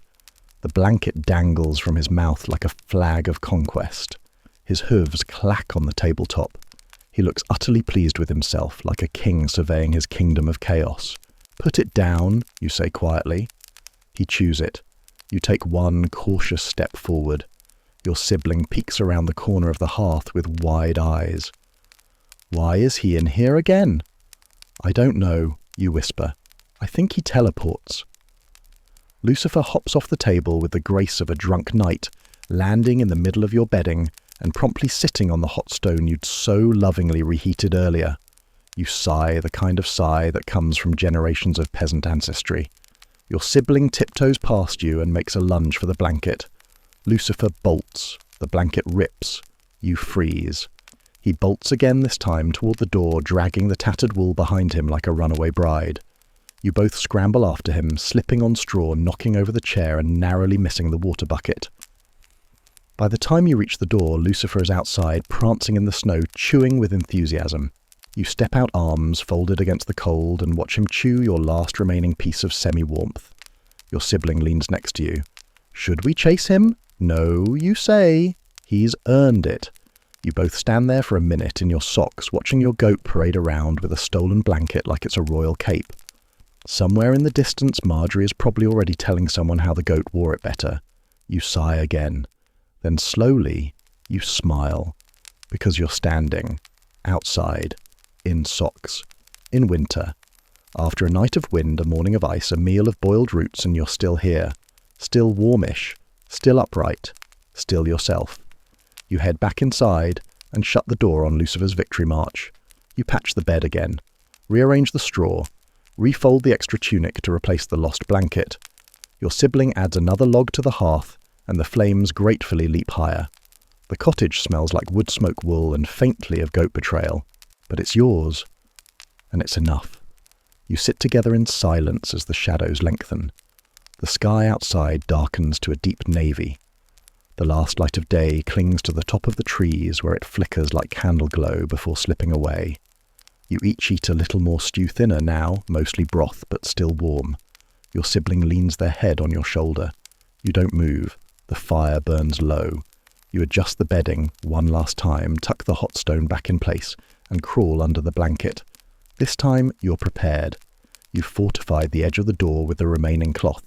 The blanket dangles from his mouth like a flag of conquest. His hooves clack on the tabletop. He looks utterly pleased with himself, like a king surveying his kingdom of chaos. Put it down, you say quietly. He chews it. You take one cautious step forward. Your sibling peeks around the corner of the hearth with wide eyes. Why is he in here again? I don't know, you whisper. I think he teleports. Lucifer hops off the table with the grace of a drunk knight, landing in the middle of your bedding and promptly sitting on the hot stone you'd so lovingly reheated earlier. You sigh, the kind of sigh that comes from generations of peasant ancestry. Your sibling tiptoes past you and makes a lunge for the blanket. Lucifer bolts. The blanket rips. You freeze. He bolts again, this time toward the door, dragging the tattered wool behind him like a runaway bride. You both scramble after him, slipping on straw, knocking over the chair and narrowly missing the water bucket. By the time you reach the door, Lucifer is outside, prancing in the snow, chewing with enthusiasm. You step out, arms folded against the cold, and watch him chew your last remaining piece of semi-warmth. Your sibling leans next to you. Should we chase him? No, you say. He's earned it. You both stand there for a minute in your socks, watching your goat parade around with a stolen blanket like it's a royal cape. Somewhere in the distance, Marjorie is probably already telling someone how the goat wore it better. You sigh again. Then slowly, you smile, because you're standing, outside, in socks, in winter. After a night of wind, a morning of ice, a meal of boiled roots, and you're still here. Still warmish, still upright, still yourself. You head back inside and shut the door on Lucifer's victory march. You patch the bed again, rearrange the straw, refold the extra tunic to replace the lost blanket. Your sibling adds another log to the hearth, and the flames gratefully leap higher. The cottage smells like wood smoke, wool, and faintly of goat betrayal, but it's yours, and it's enough. You sit together in silence as the shadows lengthen. The sky outside darkens to a deep navy. The last light of day clings to the top of the trees where it flickers like candle glow before slipping away. You each eat a little more stew, thinner now, mostly broth, but still warm. Your sibling leans their head on your shoulder. You don't move. The fire burns low. You adjust the bedding one last time, tuck the hot stone back in place, and crawl under the blanket. This time, you're prepared. You've fortified the edge of the door with the remaining cloth.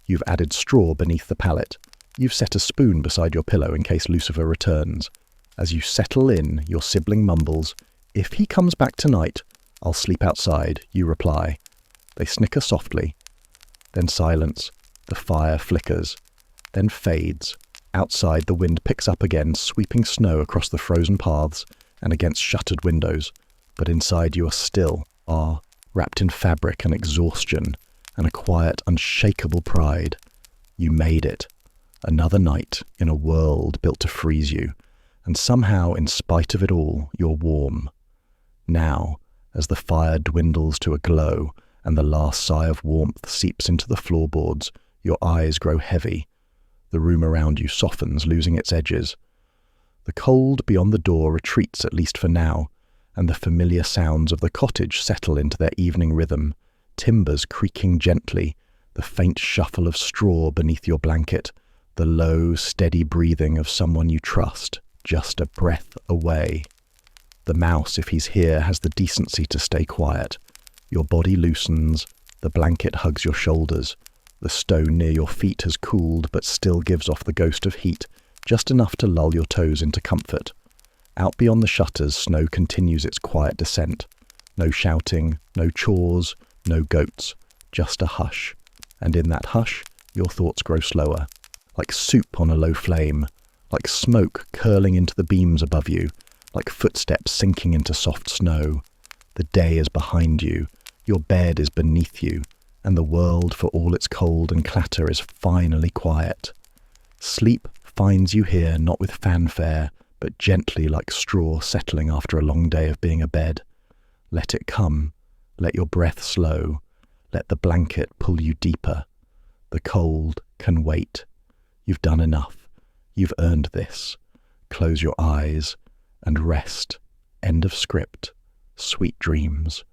You've added straw beneath the pallet. You've set a spoon beside your pillow in case Lucifer returns. As you settle in, your sibling mumbles, "If he comes back tonight, I'll sleep outside," you reply. They snicker softly. Then silence. The fire flickers. Then fades. Outside, the wind picks up again, sweeping snow across the frozen paths and against shuttered windows. But inside you are still, wrapped in fabric and exhaustion and a quiet, unshakable pride. You made it. Another night in a world built to freeze you, and somehow, in spite of it all, you're warm. Now, as the fire dwindles to a glow and the last sigh of warmth seeps into the floorboards, your eyes grow heavy. The room around you softens, losing its edges. The cold beyond the door retreats, at least for now, and the familiar sounds of the cottage settle into their evening rhythm, timbers creaking gently, the faint shuffle of straw beneath your blanket, the low, steady breathing of someone you trust, just a breath away. The mouse, if he's here, has the decency to stay quiet. Your body loosens, the blanket hugs your shoulders. The stone near your feet has cooled but still gives off the ghost of heat, just enough to lull your toes into comfort. Out beyond the shutters, snow continues its quiet descent. No shouting, no chores, no goats, just a hush. And in that hush, your thoughts grow slower. Like soup on a low flame, like smoke curling into the beams above you, like footsteps sinking into soft snow. The day is behind you, your bed is beneath you, and the world, for all its cold and clatter, is finally quiet. Sleep finds you here not with fanfare, but gently like straw settling after a long day of being abed. Let it come, let your breath slow, let the blanket pull you deeper. The cold can wait. You've done enough. You've earned this. Close your eyes and rest. End of script. Sweet dreams.